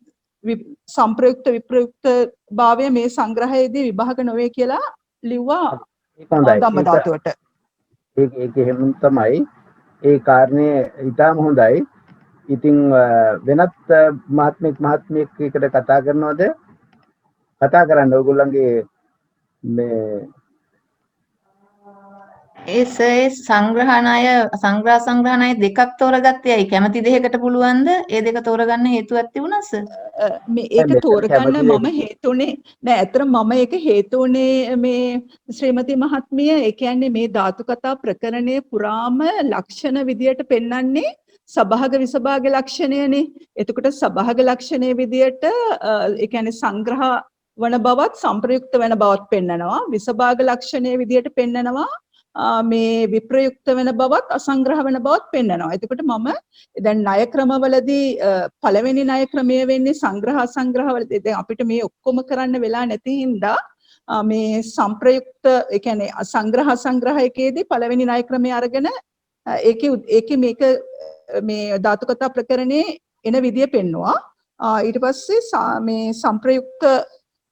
සංප්‍රයුක්ත විප්‍රයුක්ත භාවය මේ සංග්‍රහයේදී විභාග නොවේ කියලා ලිව්වා ධම්ම ධාතුවට.
ඒක එහෙම තමයි. ඒ කාරණේ ඊටම හොඳයි. ඉතින් වෙනත් මහත්මයෙක් එකට කතා කරනවද? කතා කරන්න ඕගොල්ලන්ගේ මේ
ඒ සංග්‍රහණය දෙකක් තෝරගත්තේ ඇයි? කැමති දෙයකට පුළුවන්ද? ඒ දෙක තෝරගන්න හේතුවක් තිබුණාද?
මේ
දැන්
ඒක
මෙතන
තෝරගන්න
කැමති
මම හේතුනේ නෑ ඇත්තට මම ඒක හේතුනේ මේ ශ්‍රීමති මහත්මිය ඒ කියන්නේ මේ ධාතු කතා ප්‍රකරණයේ පුරාම ලක්ෂණ විදියට පෙන්වන්නේ සභාග විසභාග ලක්ෂණයනේ. එතකොට සභාග ලක්ෂණයේ විදියට ඒ කියන්නේ සංග්‍රහ වන බවත් සංප්‍රයුක්ත වෙන බවත් පෙන්නනවා. විසභාග ලක්ෂණයේ විදියට පෙන්නනවා මේ විප්‍රයුක්ත වෙන බවත් අසංග්‍රහ වෙන බවත් පෙන්නනවා. එතකොට මම දැන් ණය ක්‍රමවලදී පළවෙනි ණය ක්‍රමය වෙන්නේ සංග්‍රහ අසංග්‍රහ වලදී දැන් අපිට මේ ඔක්කොම කරන්න වෙලා නැති හින්දා මේ සංප්‍රයුක්ත ඒ කියන්නේ සංග්‍රහ අසංග්‍රහයකේදී පළවෙනි ණය ක්‍රමය අරගෙන ඒකේ මේක මේ ධාතු කතා ප්‍රකරණේ එන විදිය පෙන්නවා. ඊට පස්සේ මේ සංප්‍රයුක්ත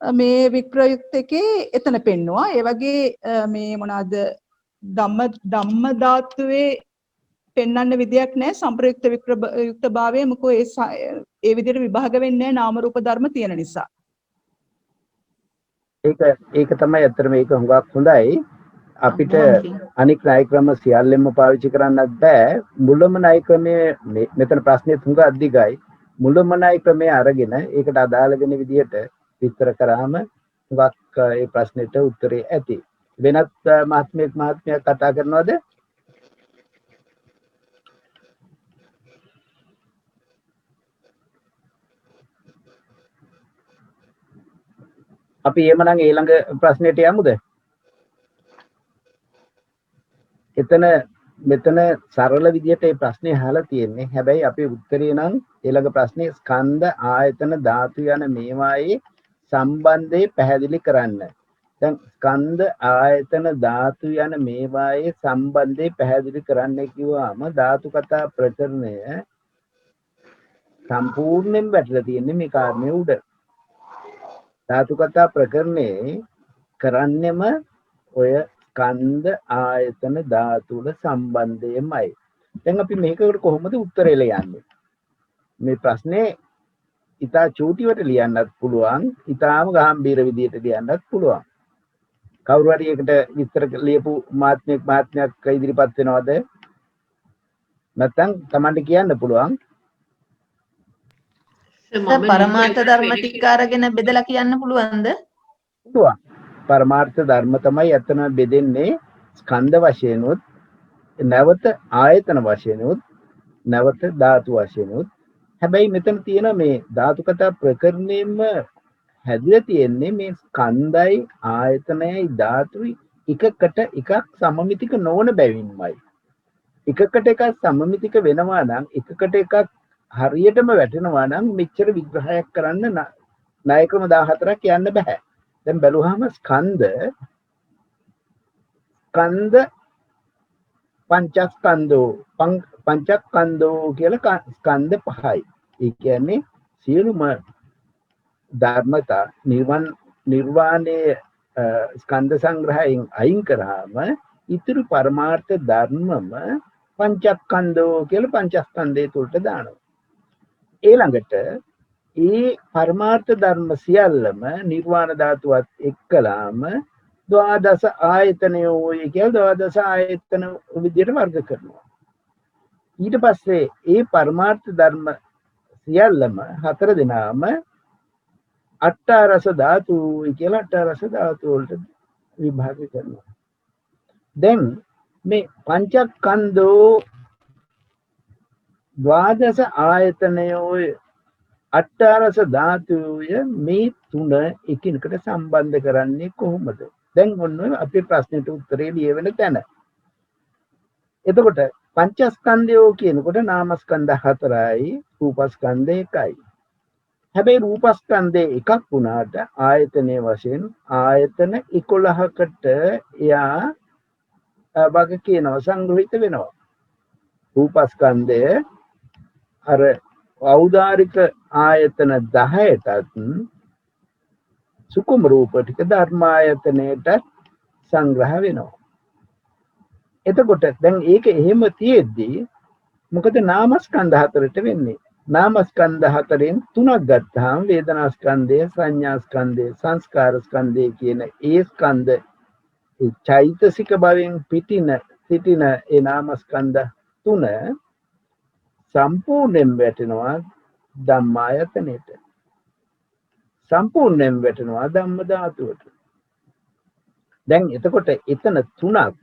මේ විප්‍රයුක්ත එකේ එතන පෙන්නවා. ඒ වගේ මේ මොනවාද ධම්ම ධාතුවේ පෙන්වන්න විදියක් නැහැ සංප්‍රයුක්ත විප්‍රයුක්ත භාවය මොකෝ ඒ විදිහට විභාග වෙන්නේ නැහැ නාම රූප ධර්ම තියෙන නිසා.
ඒක තමයි අතර මේක හුඟක් හොඳයි. අපිට අනික් ණය ක්‍රම සියල්ලෙන්ම පාවිච්චි කරන්නත් බෑ. මුලම ණය ක්‍රමයේ මෙතන ප්‍රශ්නේ තුඟ අධිකයි. මුලම ණය ක්‍රමයේ අරගෙන ඒකට අදාළ වෙන විදිහට විස්තර කරාම හුඟක් ඒ ප්‍රශ්නෙට උත්තරේ ඇති. වෙනත් මහත්මයෙක් කතා කරනවද? අපි එහෙමනම් ඊළඟ ප්‍රශ්නෙට යමුද? මෙතන සරල විදියට මේ ප්‍රශ්නේ අහලා තියෙන්නේ. හැබැයි අපේ උත්තරේ නම් ඊළඟ ප්‍රශ්නේ ස්කන්ධ ආයතන ධාතු යන මේවායේ සම්බන්ධය පැහැදිලි කරන්න. දැන් ස්කන්ධ ආයතන ධාතු යන මේවායේ සම්බන්ධය පැහැදිලි කරන්න කිව්වම ධාතු කතා ප්‍රකරණය සම්පූර්ණයෙන් වැටලා තියෙන්නේ මේ කාරණේ උඩ. ධාතු කතා ප්‍රකරණේ කරන්නෙම ඔය ස්කන්ධ ආයතන ධාතු වල සම්බන්ධයමයි. දැන් අපි මේකට කොහොමද උත්තරේ ලියන්නේ? මේ ප්‍රශ්නේ ඉතා චූටිවට ලියන්නත් පුළුවන්, ඉතාම ගැඹීර විදියට ලියන්නත් පුළුවන්. කවුරු හරි එකට විස්තර ලියපු මහත්මයෙක් ඉදිරිපත් වෙනවද? නැත්නම් Tamanට කියන්න පුළුවන්.
පරමාර්ථ ධර්ම ටික අරගෙන බෙදලා කියන්න පුළුවන්ද?
පුළුවන්. පරමාර්ථ ධර්ම තමයි එතන බෙදෙන්නේ ස්කන්ධ වශයෙන් උත්, නැවත ආයතන වශයෙන් උත්, නැවත ධාතු වශයෙන් උත්. හැබැයි මෙතන තියෙන මේ ධාතු කතා ප්‍රකරණයෙම හැදිලා තියෙන්නේ මේ ස්කන්ධයි ආයතනයයි ධාතුයි එකකට එකක් සමමිතික නොවන බැවින්මයි. එකකට එකක් සමමිතික වෙනවා නම් එකකට එකක් හරියටම වැටෙනවා නම් මෙච්චර විග්‍රහයක් කරන්න ණය ක්‍රම 14ක් යන්න බෑ. දැන් බැලුවාම ස්කන්ධ පංචස්කන්ධෝ කියලා ස්කන්ධ පහයි. ඒ කියන්නේ සියලුම ධර්මතා නිර්වාණයේ ස්කන්ධ සංග්‍රහයෙන් අයින් කරාම ඉතුරු පරමාර්ථ ධර්මම පංචස්කන්ධෝ කියලා පංචස්කන්ධය තුලට දානවා. ඊළඟට ඒ පරමාර්ථ ධර්ම සියල්ලම නිර්වාණ ධාතුවත් එක්කලාම ද්වාදස ආයතනයෝයි කියලා ද්වාදස ආයතන විදිහට වර්ග කරනවා. ඊට පස්සේ ඒ පරමාර්ථ ධර්ම සියල්ලම හතර දෙනාම අට්ඨාරස ධාතුයි කියලා අට්ඨාරස ධාතු වලට විභාග කරනවා. දැන් මේ පංචස්කන්ධෝ ද්වාදස ආයතනයෝයි අට්ඨාරස ධාතුය මේ තුන එකිනෙකට සම්බන්ධ කරන්නේ කොහොමද? දැන් ඔන්න අපේ ප්‍රශ්නෙට උත්තරේ ලියවෙන තැන. එතකොට පංචස්කන්ධයෝ කියනකොට නාමස්කන්ධ හතරයි, රූපස්කන්ධ එකයි. හැබැයි රූපස්කන්ධය එකක් වුණාට ආයතනයේ වශයෙන් ආයතන 11කට එයා වග කියනවා, සංග්‍රහිත වෙනවා. රූපස්කන්ධය අර ඖදාරික ආයතන 10ටත් සුකුම රූප ටික ධර්මායතනයට සංග්‍රහ වෙනවා. එතකොට දැන් ඒක එහෙම තියෙද්දි මොකද නාමස්කන්ධ හතරට වෙන්නේ? නාමස්කන්ධ හතරෙන් තුනක් ගත්තාම වේදනාස්කන්ධය, සංඥාස්කන්ධය, සංස්කාරස්කන්ධය කියන ඒ ස්කන්ධ චෛතසික භවෙන් පිටින සිටින ඒ නාමස්කන්ධ තුන සම්පූර්ණයෙන් වැටෙනවා ධම්මායතනෙට. සම්පූර්ණයෙන් වැටෙනවා ධම්ම ධාතුවට. දැන් එතකොට එතන තුනක්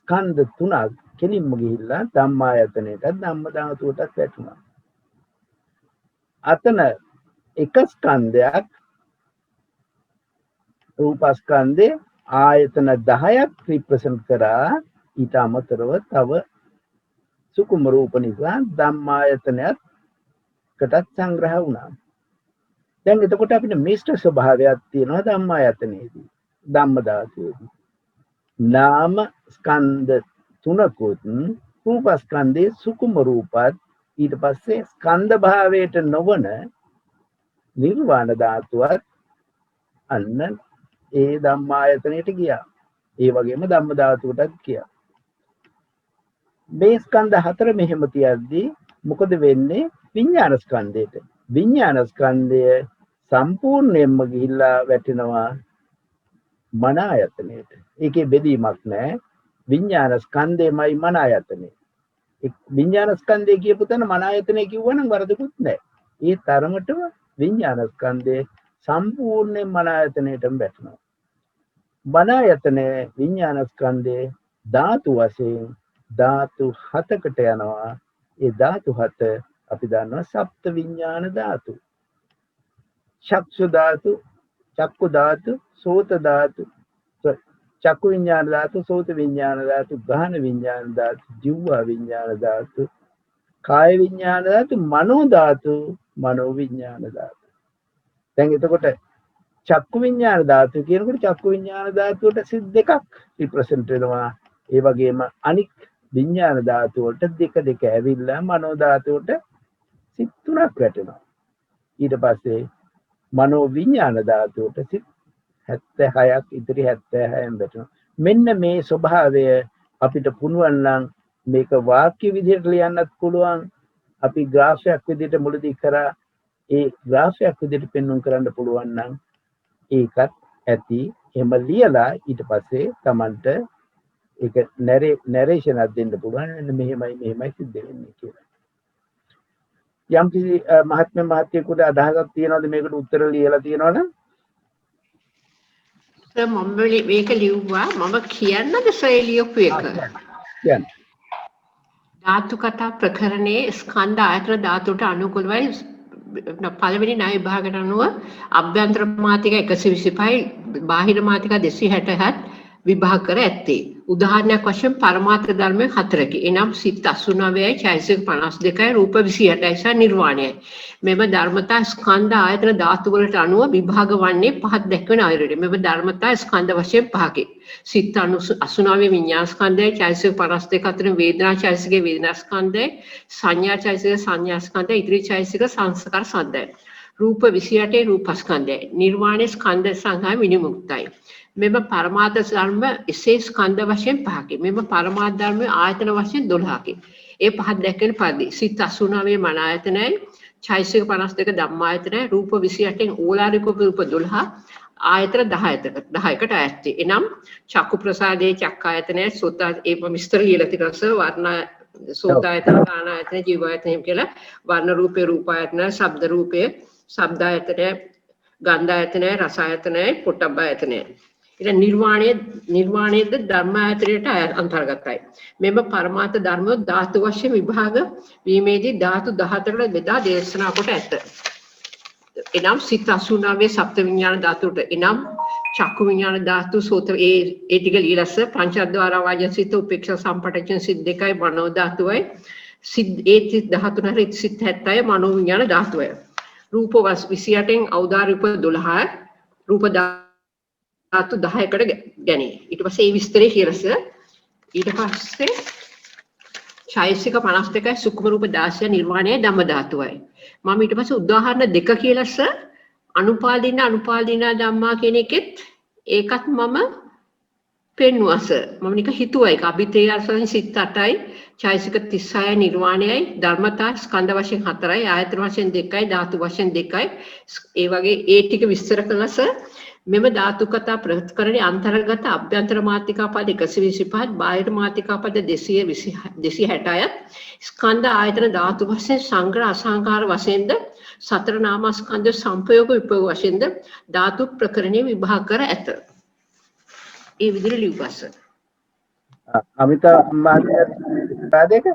ස්කන්ධ තුනක් කෙලින්ම ගිහිල්ලා ධම්මායතනෙට ධම්ම ධාතුවටත් වැටුණා. අතන එක ස්කන්ධයක් රූපස්කන්ධේ ආයතන 10ක් රිප්‍රසන්ට් කරා. ඊට අමතරව තව සුකුම රූප නිසා ධම්මායතනයත් කටත් සංග්‍රහ වුණා. දැන් එතකොට අපිට මිශ්‍ර ස්වභාවයක් තියෙනවා ධම්මායතනයේදී. ධම්ම ධාතුවේදී. නාම ස්කන්ධ තුනකුත් රූපස්කන්ධේ සුකුම රූපත් ඊට පස්සේ ස්කන්ධ භාවයට නොවන නිර්වාණ ධාතුවත් අන්න ඒ ධම්මායතනයට ගියා. ඒ වගේම ධම්ම ධාතුවටත් ගියා. මේ ස්කන්ධ හතර මෙහෙම තියද්දී මොකද වෙන්නේ? විඥාන ස්කන්ධයට. විඥාන ස්කන්ධය සම්පූර්ණයෙන්ම ගිහිල්ලා වැටෙනවා මන ආයතනයට. ඒකේ බෙදීමක් නැහැ. විඥාන ස්කන්ධයමයි මන ආයතනය. විඥාන ස්කන්ධය කියපු තැන මන ආයතනය කිව්වනම් වරදකුත් නැහැ. ඒ තරමටම විඥාන ස්කන්ධය සම්පූර්ණයෙන් මන ආයතනයටම වැටෙනවා. මන ආයතනයේ විඥාන ස්කන්ධයේ ධාතු වශයෙන් ධාතු 7කට යනවා. ඒ ධාතු 7 අපි දන්නවා සප්ත විඥාන ධාතු. චක්ෂු ධාතු, චක්කු ධාතු, සෝත ධාතු, චක්කු විඥාන ධාතු, සෝත විඥාන ධාතු, ගාහන විඥාන ධාතු, ජීව විඥාන ධාතු, කාය විඥාන ධාතු, මනෝ ධාතු, මනෝ විඥාන ධාතු. දැන් එතකොට චක්කු විඥාන ධාතු කියනකොට චක්කු විඥාන ධාතුවට සිත් දෙකක් රිප්‍රසන්ට් වෙනවා. ඒ වගේම අනික් විඥාන ධාතු වලට දෙක ඇවිල්ලා මනෝ ධාතුවට සිත් තුනක් වැටෙනවා. ඊට පස්සේ මනෝ විඥාන ධාතුවට සිත් 76ක් ඉතිරි 76න් වැටෙනවා. මෙන්න මේ ස්වභාවය අපිට පුළුවන් නම් මේක වාක්‍ය විදිහට ලියන්නත් පුළුවන්. අපි ග්‍රාෆයක් විදිහට මුලදී කරා. ඒ ග්‍රාෆයක් විදිහට පෙන්වන්න කරන්න පුළුවන් නම් ඒකත් ඇති. එහෙම ලියලා ඊට පස්සේ Tamanට ඒක නැරේෂන් එකක් දෙන්න පුළුවන්. මෙන්න මෙහෙමයි සිද්ධ වෙන්නේ කියලා. යම් කිසි මහත්මයෙකුට අදහසක් තියනවාද මේකට උත්තර ලියලා තියෙනවනම්?
මම මේක ලිව්වා. මම කියන්නද ශ්‍රේලියපු එක?
කියන්න.
ධාතු කතා ප්‍රකරණයේ ස්කන්ධ ආයතන ධාතුට අනුකූලවයි පළවෙනි ණය විභාගයට අනුව අභ්‍යන්තර මාතික 125යි බාහිර මාතික 267 විභාග කර ඇත්තේ. උදාහරණයක් වශයෙන් පරමාර්ථ ධර්ම 4කි. එනම් සිත් 89යි චෛතසික 52යි රූප 28යි සහ නිර්වාණයයි. මෙම ධර්මතා ස්කන්ධ ආයතන ධාතු වලට අනුව විභාග වන්නේ පහක් දැක්වෙන අයුරට. මෙම ධර්මතා ස්කන්ධ වශයෙන් පහකි. සිත් 89 විඤ්ඤාණ ස්කන්ධයයි චෛතසික 52 අතර වේදනා චෛතසිකයේ වේදනා ස්කන්ධයයි සංඥා චෛතසිකයේ සංඥා ස්කන්ධයයි ඉතිරි චෛතසික සංස්කාර ස්කන්ධයයි. රූප 28 රූපස්කන්ධයයි. නිර්වාණ ස්කන්ධ සංඛ්‍යා විනිමුක්තයි. මෙම පරමාර්ථ ධර්ම එසේ ස්කන්ධ වශයෙන් පහකි. මෙම පරමාර්ථ ධර්ම ආයතන වශයෙන් 12කි. ඒ පහක් දැක්වෙන පරිදි සිත් 89 මන ආයතනයි, චෛතසික 52 ධම්මායතනයි, රූප 28න් ඕලාරික රූප 12 ආයතන 10කට ඇත්තේ. එනම් චක්කු ප්‍රසාදයේ චක්කායතනය, සෝත ඒ විස්තර ලියලා තියෙනවා. වර්ණ සෝතායතන, ගානායතන, ජීවායතන කියලා වර්ණ රූපේ රූපායතන, ශබ්ද රූපේ ශබ්දායතනය, ගන්ධායතනය, රසායතනය, පොට්ටබ්බායතනය. ඉතින් නිර්වාණයද ධර්මායතනයට අන්තර්ගතයි. මෙම පරමාර්ථ ධර්ම ධාතු වශයෙන් විභාග වීමේදී ධාතු 14කට බෙදා දේශනා කොට ඇත. එනම් සිත් 89 සප්ත විඥාන ධාතුට. එනම් චක්කු විඥාන ධාතු, සෝත ඒ ටික লীලස්ස, පංචද්වාර වාජන සිත්, උපේක්ෂා සම්පටජන සිත් 2යි, මනෝ ධාතුවයි. සිත් ඒ 13 හරි සිත් 70යි මනෝ විඥාන ධාතුවයි. රූප 28න් ඖදාරික 12යි, රූප ධාතු 10කට ගැනේ. ඊට පස්සේ මේ විස්තරය කියලාස ඊට පස්සේ චෛතසික 52යි සුක්ම රූප 16 නිර්වාණය ධම්ම ධාතුවයි. මම ඊට පස්සේ උදාහරණ දෙක කියලාස අනුපාදින ධම්මා කියන එකෙත් ඒකත් මම පෙන්වුවාස. මම නික හිතුවා ඒක අභිතේ අර්ථයෙන් සිත් 8යි, චෛතසික 36යි නිර්වාණයයි, ධර්මතා ස්කන්ධ වශයෙන් 4යි, ආයතන වශයෙන් 2යි, ධාතු වශයෙන් 2යි. ඒ වගේ ඒ ටික විස්තර කළාස මෙම ධාතු කතා ප්‍රකරණයේ අන්තර්ගත අභ්‍යන්තර මාත්‍රිකා පද 125 බාහිර මාත්‍රිකා පද 260ත් ස්කන්ධ ආයතන ධාතු වශයෙන් සංග්‍රහ අසංකාර වශයෙන්ද සතර නාමස්කන්ධ සංපයෝග විපයෝග වශයෙන්ද ධාතු ප්‍රකරණයේ විභාග කර ඇත. ඒ විදිහට ලියුපස්ස.
අමිත මහත්මයාට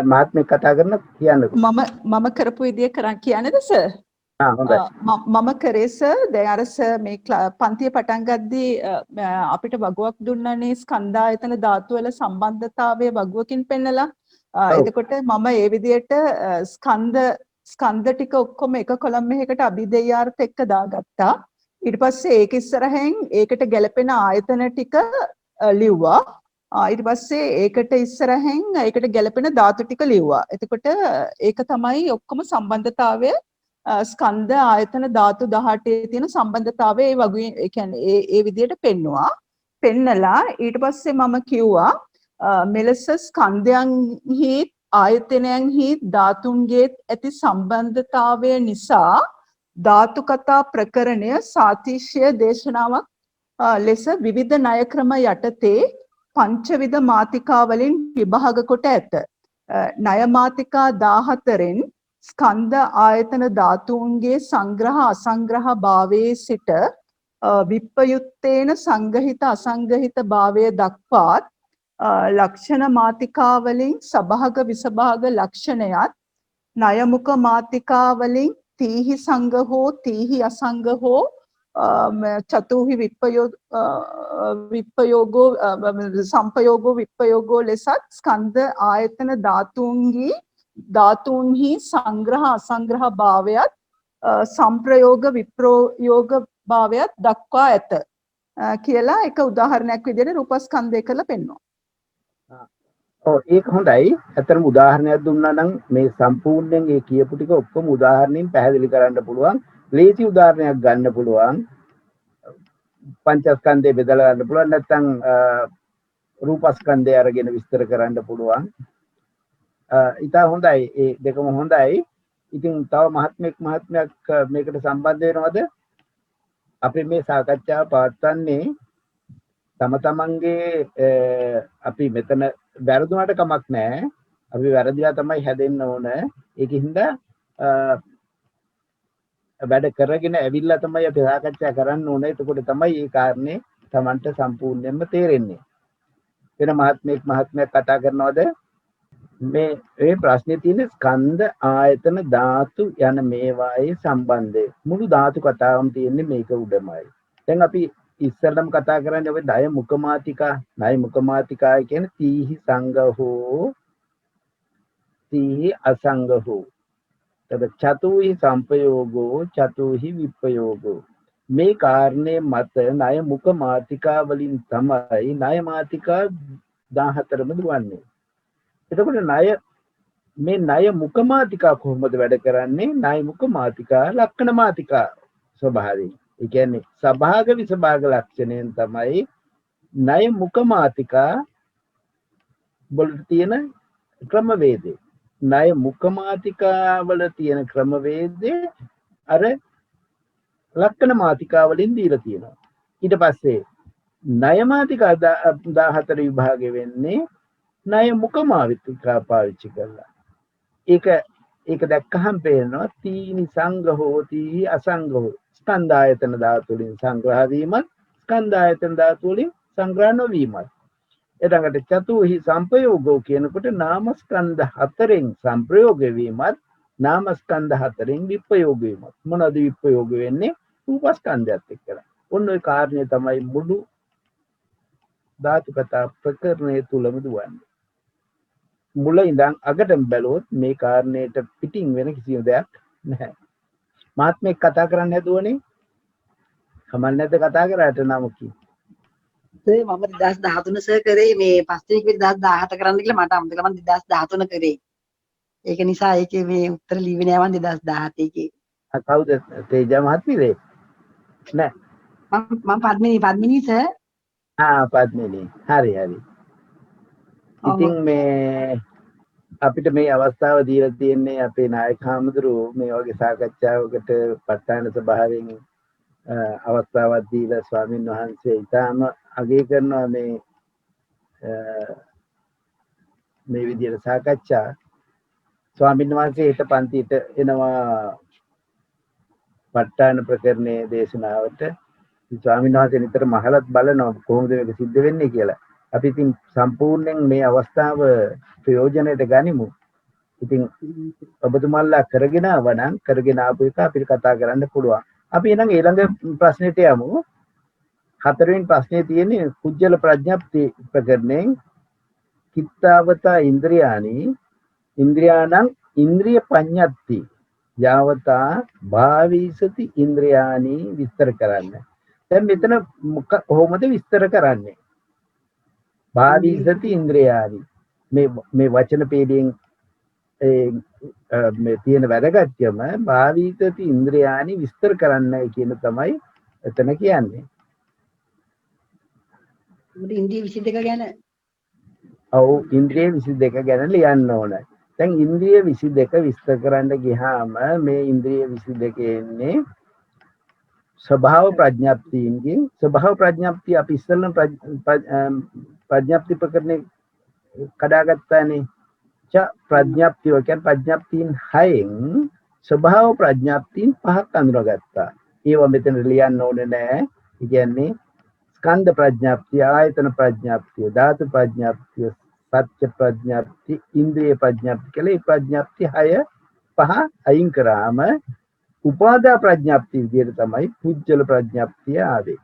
මහත්මිය කතා කරන කියන්නකෝ.
මම කරපු විදිය කරන් කියන්නේද සර්?
හොඳයි.
මම කරේ සර් දැන් අර සර් මේ පන්තිය පටන් ගද්දී අපිට වගුවක් දුන්නනේ ස්කන්ධායතන ධාතු වල සම්බන්ධතාවය වගුවකින් පෙන්නලා. එතකොට මම ඒ විදියට ස්කන්ධ ටික ඔක්කොම එක කොලම් එකකට අභිධේයාර්ථ එක්ක දාගත්තා. ඊට පස්සේ ඒක ඉස්සරහෙන් ඒකට ගැලපෙන ආයතන ටික ලිව්වා. ඊට පස්සේ ඒකට ඉස්සරහෙන් ඒකට ගැලපෙන ධාතු ටික ලිව්වා. එතකොට ඒක තමයි ඔක්කොම සම්බන්ධතාවය ස්කන්ධ ආයතන ධාතු 18 තියෙන සම්බන්ධතාවය ඒ වගේ ඒ කියන්නේ ඒ විදිහට පෙන්නවා. පෙන්නලා ඊට පස්සේ මම කිව්වා මෙලෙස ස්කන්ධයන්හි ආයතනයන්හි ධාතුන්ගේ ඇති සම්බන්ධතාවය නිසා ධාතු කතා ප්‍රකරණය සාතිශ්‍ය දේශනාවක් ලෙස විවිධ ණය ක්‍රම යටතේ පංචවිධ මාතිකා වලින් විභාග කොට ඇත. ණය මාතිකා 14න් ස්කන්ධ ආයතන ධාතුන්ගේ සංග්‍රහ අසංග්‍රහ භාවයේ සිට විප්පයුත්තේන සංගහිත අසංගහිත භාවය දක්වාත් ලක්ෂණ මාතිකා වලින් සභාග විසභාග ලක්ෂණයත් ණයමුක මාතිකා වලින් තීහි සංගහෝ තීහි අසංගහෝ චතුහි විප්පයෝගෝ සංපයෝගෝ විප්පයෝගෝ ලෙසත් ස්කන්ධ ආයතන ධාතුන්හි සංග්‍රහ අසංග්‍රහ භාවයත් සංප්‍රයෝග විප්‍රයෝග භාවයත් දක්වා ඇත කියලා එක උදාහරණයක් විදිහට රූපස්කන්ධය කරලා පෙන්වනවා.
ඒක හොඳයි. ඇත්තටම උදාහරණයක් දුන්නා නම් මේ සම්පූර්ණයෙන් ඒ කියපු ටික ඔක්කොම උදාහරණයෙන් පැහැදිලි කරන්න පුළුවන්. ලේසි උදාහරණයක් ගන්න පුළුවන්. පංචස්කන්ධය බෙදලා ගන්න පුළුවන්. නැත්නම් රූපස්කන්ධය අරගෙන විස්තර කරන්න පුළුවන්. ඉතින් හොඳයි. ඒ දෙකම හොඳයි. ඉතින් තව මහත්මයක් මේකට සම්බන්ධ වෙනවද? අපි මේ සාකච්ඡාව පවත්වන්නේ තම තමන්ගේ අපි මෙතන වැරදුනට කමක් නැහැ. අපි වැරදිලා තමයි හැදෙන්න ඕන. ඒකින්ද වැඩ කරගෙන ඇවිල්ලා තමයි අපි සාකච්ඡා කරන්න ඕනේ. එතකොට තමයි මේ කාරණේ Tamanට සම්පූර්ණයෙන්ම තේරෙන්නේ. වෙන මහත්මයෙක් කතා කරනවද? මේ ප්‍රශ්නේ තියෙන්නේ ස්කන්ධ ආයතන ධාතු යන මේවායේ සම්බන්ධය. මුළු ධාතු කතාවම තියෙන්නේ මේක උඩමයි. දැන් අපි ඉස්සෙල්ලම කතා කරන්නේ ඔය ණය මුඛමාතිකා. ණය මුඛමාතිකා කියන්නේ තීහි සංගහෝ තීහි අසංගහෝ. තද චතුහි සංපයෝගෝ චතුහි විප්පයෝගෝ. මේ කාරණේ මත ණය මුඛමාතිකා වලින් තමයි ණය මාතිකා 14ම දුවන්නේ. එතකොට මේ ණය මුඛමාතිකා කොහොමද වැඩ කරන්නේ? ණය මුඛමාතිකා ලක්ෂණ මාතිකා ස්වභාවයෙන්. ඒ කියන්නේ සභාග විසභාග ලක්ෂණයෙන් තමයි ණය මුඛමාතිකා වල තියෙන ක්‍රමවේදය. ණය මුඛමාතිකා වල තියෙන ක්‍රමවේදය අර ලක්ෂණ මාතිකා වලින් දීලා තියෙනවා. ඊට පස්සේ ණය මාතිකා 14 විභාගය වෙන්නේ ණය මුඛමාතිකා පාවිච්චි කරලා. ඒක දැක්කහම පේනවා තීනි සංගහෝ තීහි අසංගහෝ. ස්කන්ධායතන ධාතු වලින් සංග්‍රහ වීමත් ස්කන්ධායතන ධාතු වලින් සංග්‍රහ නොවීමත්. ඊළඟට චතුහි සංපයෝගෝ කියනකොට නාමස්කන්ධ 4න් සංප්‍රයෝග වීමත් නාමස්කන්ධ 4න් විප්‍රයෝග වීමත්. මොනවද විප්‍රයෝග වෙන්නේ? රූපස්කන්ධයත් එක්කලා. ඔන්න ඔය කාරණේ තමයි මුළු ධාතු කතා ප්‍රකරණය තුලම දුවන්නේ. මුල ඉඳන් අගටම බැලුවොත් මේ කාරණේට පිටින් වෙන කිසිම දෙයක් නැහැ. මහත්මයෙක් කතා කරන්න හැදුවනේ. කමල් නැද්ද කතා කරාට නම කි.
සර් මම 2013 සර් කරේ මේ පස්වෙනි වෙනි 2017 කරන්න කියලා මට අමතක මම 2013 කරේ. ඒක නිසා ඒකේ මේ උත්තර ලිව්වේ නෑ මම 2017 එකේ.
කවුද තේජා මහත්මියද? නෑ.
මම පද්මිනී සර්.
පද්මිනී. හරි. ඉතින් මේ අපිට මේ අවස්ථාව දීලා තියෙන්නේ අපේ නායක හාමුදුරුවෝ මේ වගේ සාකච්ඡාවකට පට්ටාන ස්වභාවයෙන් අවස්ථාවක් දීලා ස්වාමීන් වහන්සේ ඊටාම අගය කරනවා මේ විදිහට සාකච්ඡා. ස්වාමීන් වහන්සේ ඊට පන්තියට එනවා ප ဋ ාණ ප්‍රකරණයේ දේශනාවට. ස්වාමීන් වහන්සේ නිතර මහලත් බලනවා කොහොමද මේක සිද්ධ වෙන්නේ කියලා. අපි ඉතින් සම්පූර්ණයෙන් මේ අවස්ථාව ප්‍රයෝජනයට ගනිමු. ඉතින් ඔබතුමාලා කරගෙන ආවනම් කරගෙන ආපු එක අපිට කතා කරන්න පුළුවන්. අපි එහෙනම් ඊළඟ ප්‍රශ්නෙට යමු. හතරවෙනි ප්‍රශ්නේ තියෙන්නේ කුජල ප්‍රඥප්ති ප්‍රකරණයෙන් කිත්තාවතා ඉන්ද්‍රියාණං ඉන්ද්‍රිය පඤ්ඤප්ති යාවතා භාවිසති ඉන්ද්‍රියානි විස්තර කරන්න. දැන් මෙතන කොහොමද විස්තර කරන්නේ? භාවිසති ඉන්ද්‍රියානි මේ වචන පේලියෙන් මේ තියෙන වැදගත්කම භාවිසති ඉන්ද්‍රියානි විස්තර කරන්නයි කියන තමයි එතන කියන්නේ.
ඉන්ද්‍රිය 22 ගැන
ඔව් ඉන්ද්‍රිය 22 ගැන ලියන්න ඕන. දැන් ඉන්ද්‍රිය 22 විස්තර කරන්න ගියාම මේ ඉන්ද්‍රිය 22 එන්නේ ස්වභාව ප්‍රඥප්තියන්ගෙන්. ස්වභාව ප්‍රඥප්තිය අපි ඉස්සෙල්ලා ප්‍රඥප්ති ප්‍රකරණේ කඩාගත්තානේ. ප්‍රඥප්තිය කියන්නේ ප්‍රඥප්තියන් 6න් ස්වභාව ප්‍රඥප්තියන් 5ක් අඳුරගත්තා. ඒවා මෙතන ලියන්න ඕනේ නෑ. ඒ කියන්නේ ස්කන්ධ ප්‍රඥප්තිය, ආයතන ප්‍රඥප්තිය, ධාතු ප්‍රඥප්තිය, සත්‍ය ප්‍රඥප්තිය, ඉන්ද්‍රිය ප්‍රඥප්තිය කියලා මේ ප්‍රඥප්ති 5 අයින් කරාම උපාදා ප්‍රඥප්තිය විදිහට තමයි පුජ්‍යල ප්‍රඥප්තිය ආවේ.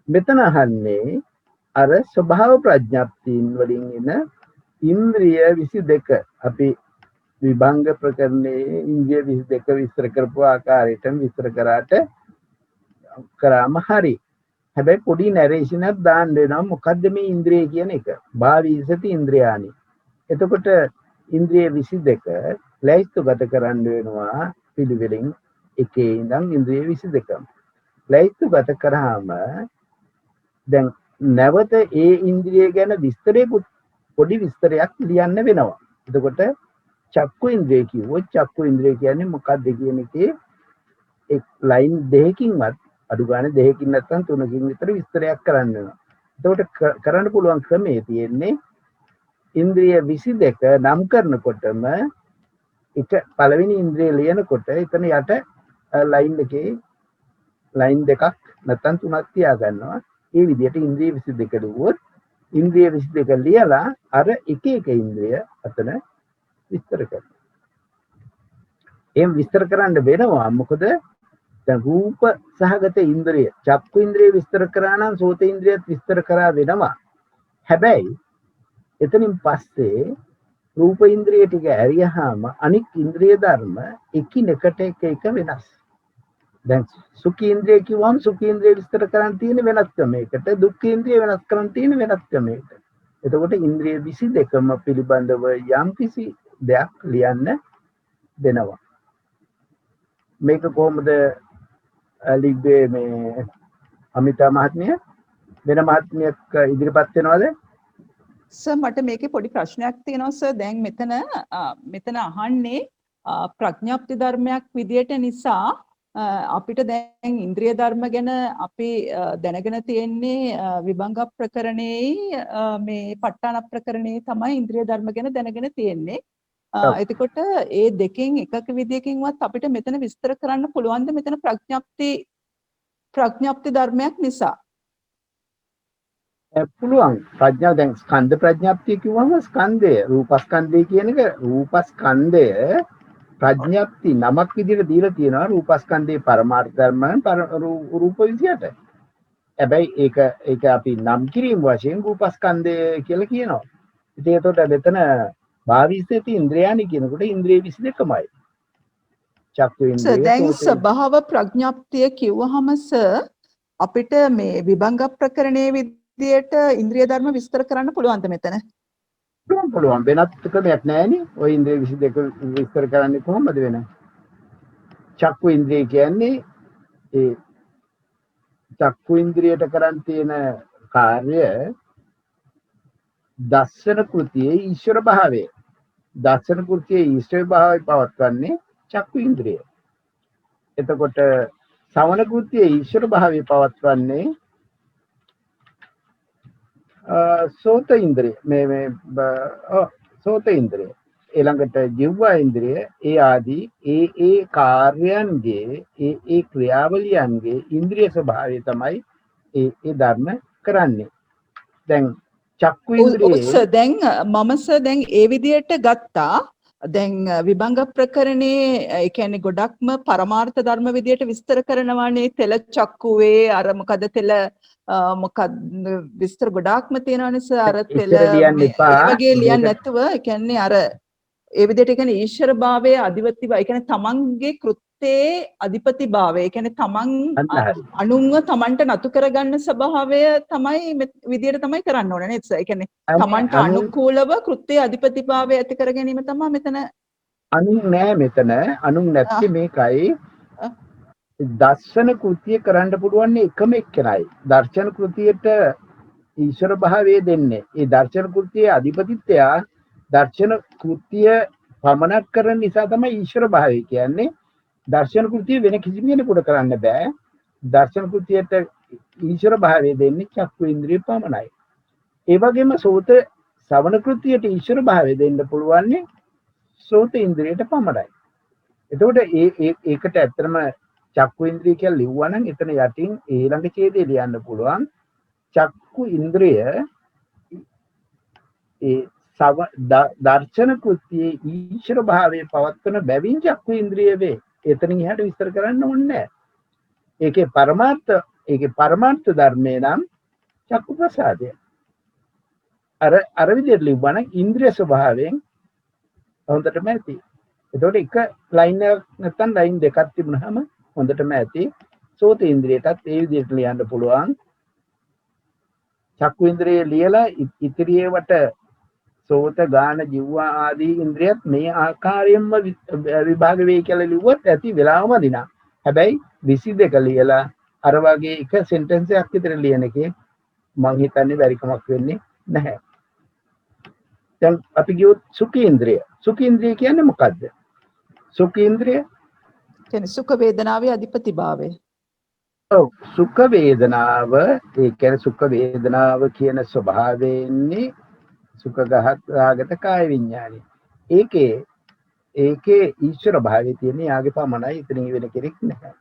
මෙතන අහන්නේ අර ස්වභාව ප්‍රඥප්තියන් වලින් එන ඉන්ද්‍රිය 22 අපි විභංග ප්‍රකරණයේ ඉන්ද්‍රිය 22 විස්තර කරපු ආකාරයට විස්තර කරාම හරි. හැබැයි පොඩි නැරේෂන් එකක් දාන්න වෙනවා. මොකද්ද මේ ඉන්ද්‍රිය කියන එක? භාවිසති ඉන්ද්‍රියානි. එතකොට ඉන්ද්‍රිය 22 ලයිස්තුගත කරන්න වෙනවා පිළිවෙලින් එකේ ඉඳන් ඉන්ද්‍රිය 22. ලයිස්තුගත කරාම දැන් නැවත ඒ ඉන්ද්‍රිය ගැන විස්තරයකුත් පොඩි විස්තරයක් ලියන්න වෙනවා. එතකොට චක්කු ඉන්ද්‍රිය කිව්වොත් චක්කු ඉන්ද්‍රිය කියන්නේ මොකක්ද කියන එකේ එක් ලයින් දෙකකින්වත් අඩු ගානේ දෙකකින් නැත්නම් තුනකින් විතර විස්තරයක් කරන්න වෙනවා. එතකොට කරන්න පුළුවන් ක්‍රමයේ තියෙන්නේ ඉන්ද්‍රිය 22 නම් කරනකොටම එක පළවෙනි ඉන්ද්‍රිය ලියනකොට එතන යට ලයින් එකේ ලයින් දෙකක් නැත්නම් තුනක් තියා ගන්නවා. ඒ විදිහට ඉන්ද්‍රිය 22 ලිව්වොත් ඉන්ද්‍රිය 22 ලියලා අර එක එක ඉන්ද්‍රිය අතන විස්තර කරනවා. එහෙම විස්තර කරන්න වෙනවා. මොකද දැන් රූප සහගත ඉන්ද්‍රිය චක්කු ඉන්ද්‍රිය විස්තර කරා නම් සෝත ඉන්ද්‍රියත් විස්තර කරා වෙනවා. හැබැයි එතනින් පස්සේ රූප ඉන්ද්‍රිය ටික ඇරියාම අනික් ඉන්ද්‍රිය ධර්ම එකිනෙකට එක වෙනස්. දැන් සුඛ ඉන්ද්‍රිය කිව්වම සුඛ ඉන්ද්‍රිය විස්තර කරන්න තියෙන වෙනස් ක්‍රමයකට, දුක්ඛ ඉන්ද්‍රිය වෙනස් කරන්න තියෙන වෙනස් ක්‍රමයකට. එතකොට ඉන්ද්‍රිය 22ම පිළිබඳව යම්කිසි දෙයක් ලියන්න දෙනවා. මේක කොහොමද ලිව්වේ මේ අමිතා මහත්මිය? වෙන මහත්මියක් ඉදිරිපත් වෙනවද?
සර් මට මේකේ පොඩි ප්‍රශ්නයක් තියෙනවා සර්. දැන් මෙතන අහන්නේ ප්‍රඥාප්ති ධර්මයක් විදියට නිසා අපිට දැන් ඉන්ද්‍රිය ධර්ම ගැන අපි දැනගෙන තියෙන්නේ විභංග ප්‍රකරණයේ මේ ප ဋ ාණ ප්‍රකරණයේ තමයි ඉන්ද්‍රිය ධර්ම ගැන දැනගෙන තියෙන්නේ. එතකොට ඒ දෙකෙන් එකක විදියකින්වත් අපිට මෙතන විස්තර කරන්න පුළුවන්ද මෙතන ප්‍රඥාප්ති ධර්මයක් නිසා?
පුළුවන්. ප්‍රඥාව දැන් ස්කන්ධ ප්‍රඥාප්තිය කිව්වම ස්කන්ධය රූපස්කන්ධය කියන එක රූපස්කන්ධය ප්‍රඥාප්ති නමක් විදිහට දීලා තියෙනවා. රූපස්කන්ධයේ පරමාර්ථ ධර්මයන් රූප විදියට. හැබැයි ඒක අපි නම් කිරීම වශයෙන් රූපස්කන්ධය කියලා කියනවා. ඉතින් ඒකට මෙතන භාවිසති ඉන්ද්‍රියානි කියනකොට ඉන්ද්‍රිය 22මයි. චක්කු ඉන්ද්‍රිය.
දැන් ස්වභාව ප්‍රඥාප්තිය කිව්වහම අපිට මේ විභංග ප්‍රකරණයේ විදියට ඉන්ද්‍රිය ධර්ම විස්තර කරන්න පුළුවන්ද මෙතන?
පුළුවන්. වෙනත් ක්‍රමයක් නැහැනේ. ওই ඉන්ද්‍රිය 22 විස්තර කරන්නේ කොහොමද වෙන? චක්කු ඉන්ද්‍රිය කියන්නේ ඒ චක්කු ඉන්ද්‍රියට කරන් තියෙන කාර්ය දර්ශන කෘතියේ ඊශ්වර භාවය. දර්ශන කෘතියේ ඊශ්වර භාවය පවත්වන්නේ චක්කු ඉන්ද්‍රිය. එතකොට සවන කෘත්‍යයේ ඊශ්වර භාවය පවත්වන්නේ සෝත ඉන්ද්‍රිය සෝත ඉන්ද්‍රිය ඊළඟට ජීවා ඉන්ද්‍රිය ඒ ආදී ඒ කාර්යයන්ගේ ඒ ක්‍රියාවලියන්ගේ ඉන්ද්‍රිය ස්වභාවය තමයි ඒ ධර්ම කරන්නේ. දැන් චක්කු ඉන්ද්‍රියේ
දැන් මම සර් දැන් ඒ විදියට ගත්තා. දැන් විභංග ප්‍රකරණේ ඒ කියන්නේ ගොඩක්ම පරමාර්ථ ධර්ම විදියට විස්තර කරනවානේ. තෙල චක්කුවේ අර මොකද තෙල මොකද විස්තර ගොඩාක්ම තියෙනවානේ සර්. අර තෙල
එච්චර ලියන්න එපා.
ඒ වගේ ලියන්න නැතුව ඒ කියන්නේ අර ඒ විදිහට කියන්නේ ඊශ්වර භාවයේ අධිපති භාවය. ඒ කියන්නේ තමන්ගේ කෘත්‍යයේ අධිපති භාවය. ඒ කියන්නේ තමන් අනුන්ව තමන්ට නතු කරගන්න ස්වභාවය තමයි විදියට තමයි කරන්න ඕනේ නේද සර්? ඒ කියන්නේ තමන්ට අනුකූලව කෘත්‍යයේ අධිපති භාවය ඇති කර ගැනීම තමයි මෙතන.
අනුන් නෑ මෙතන. අනුන් නැත්තේ මේකයි. දර්ශන කෘත්‍ය කරන්න පුළුවන් එකම එක්කෙනයි. දර්ශන කෘතියට ඊශ්වර භාවයේ දෙන්නේ. ඒ දර්ශන කෘතියේ අධිපතිත්වයා දර්ශන කෘත්‍ය පමනක් කරන නිසා තමයි ඊශ්වර භාවය කියන්නේ. දර්ශන කෘතිය වෙන කිසිම කෙනෙකුට කරන්න බෑ. දර්ශන කෘතියට ඊශ්වර භාවය දෙන්නේ චක්කු ඉන්ද්‍රිය පමණයි. ඒ වගේම සෝත ශ්‍රවණ කෘතියට ඊශ්වර භාවය දෙන්න පුළුවන් සෝත ඉන්ද්‍රියට පමණයි. එතකොට ඒකට ඇත්තටම චක්කු ඉන්ද්‍රිය කියලා ලිව්වා නම් එතන යටින් ඊළඟ ඡේදය ලියන්න පුළුවන්. චක්කු ඉන්ද්‍රිය ඒ දර්ශන කෘත්‍යයේ ඊශ්වර භාවයේ පවත්වන බැවින් චක්කු ඉන්ද්‍රිය වේ. එතනින් එහාට විස්තර කරන්න ඕනේ නැහැ. ඒකේ පරමාර්ථ ධර්මේ නම් චක්කු ප්‍රසාදය. අර විදිහට ලිව්වා නම් ඉන්ද්‍රිය ස්වභාවයෙන් හොඳටම ඇති. එතකොට එක ලයින් එකක් නැත්නම් ලයින් දෙකක් තිබුණාම හොඳටම ඇති. සෝත ඉන්ද්‍රියටත් ඒ විදිහට ලියන්න පුළුවන්. චක්කු ඉන්ද්‍රිය ලියලා ඉතිරියවට සෝත ගාන ජීවා ආදී ඉන්ද්‍රියත් මේ ආකාරයෙන්ම විභාග වෙයි කියලා ලිව්වොත් ඇති වෙලාවම දිනා. හැබැයි 22 ලියලා අර වගේ එක සෙන්ටෙන්ස් එකක් විතර ලියන එකේ මම හිතන්නේ බැරිකමක් වෙන්නේ නැහැ. දැන් අපි ගියොත් සුඛේන්ද්‍රිය. සුඛේන්ද්‍රිය කියන්නේ මොකද්ද? සුඛේන්ද්‍රිය
කියන්නේ සුඛ වේදනාවේ අධිපති භාවය.
ඔව් සුඛ වේදනාව ඒ කියන්නේ සුඛ වේදනාව කියන ස්වභාවයෙන්නේ සුඛගත කාය විඥානයි. ඒකේ ඊශ්වර භාවයේ තියෙන යාගේ පමණයි. ඉතින් වෙන කෙනෙක් නැහැ.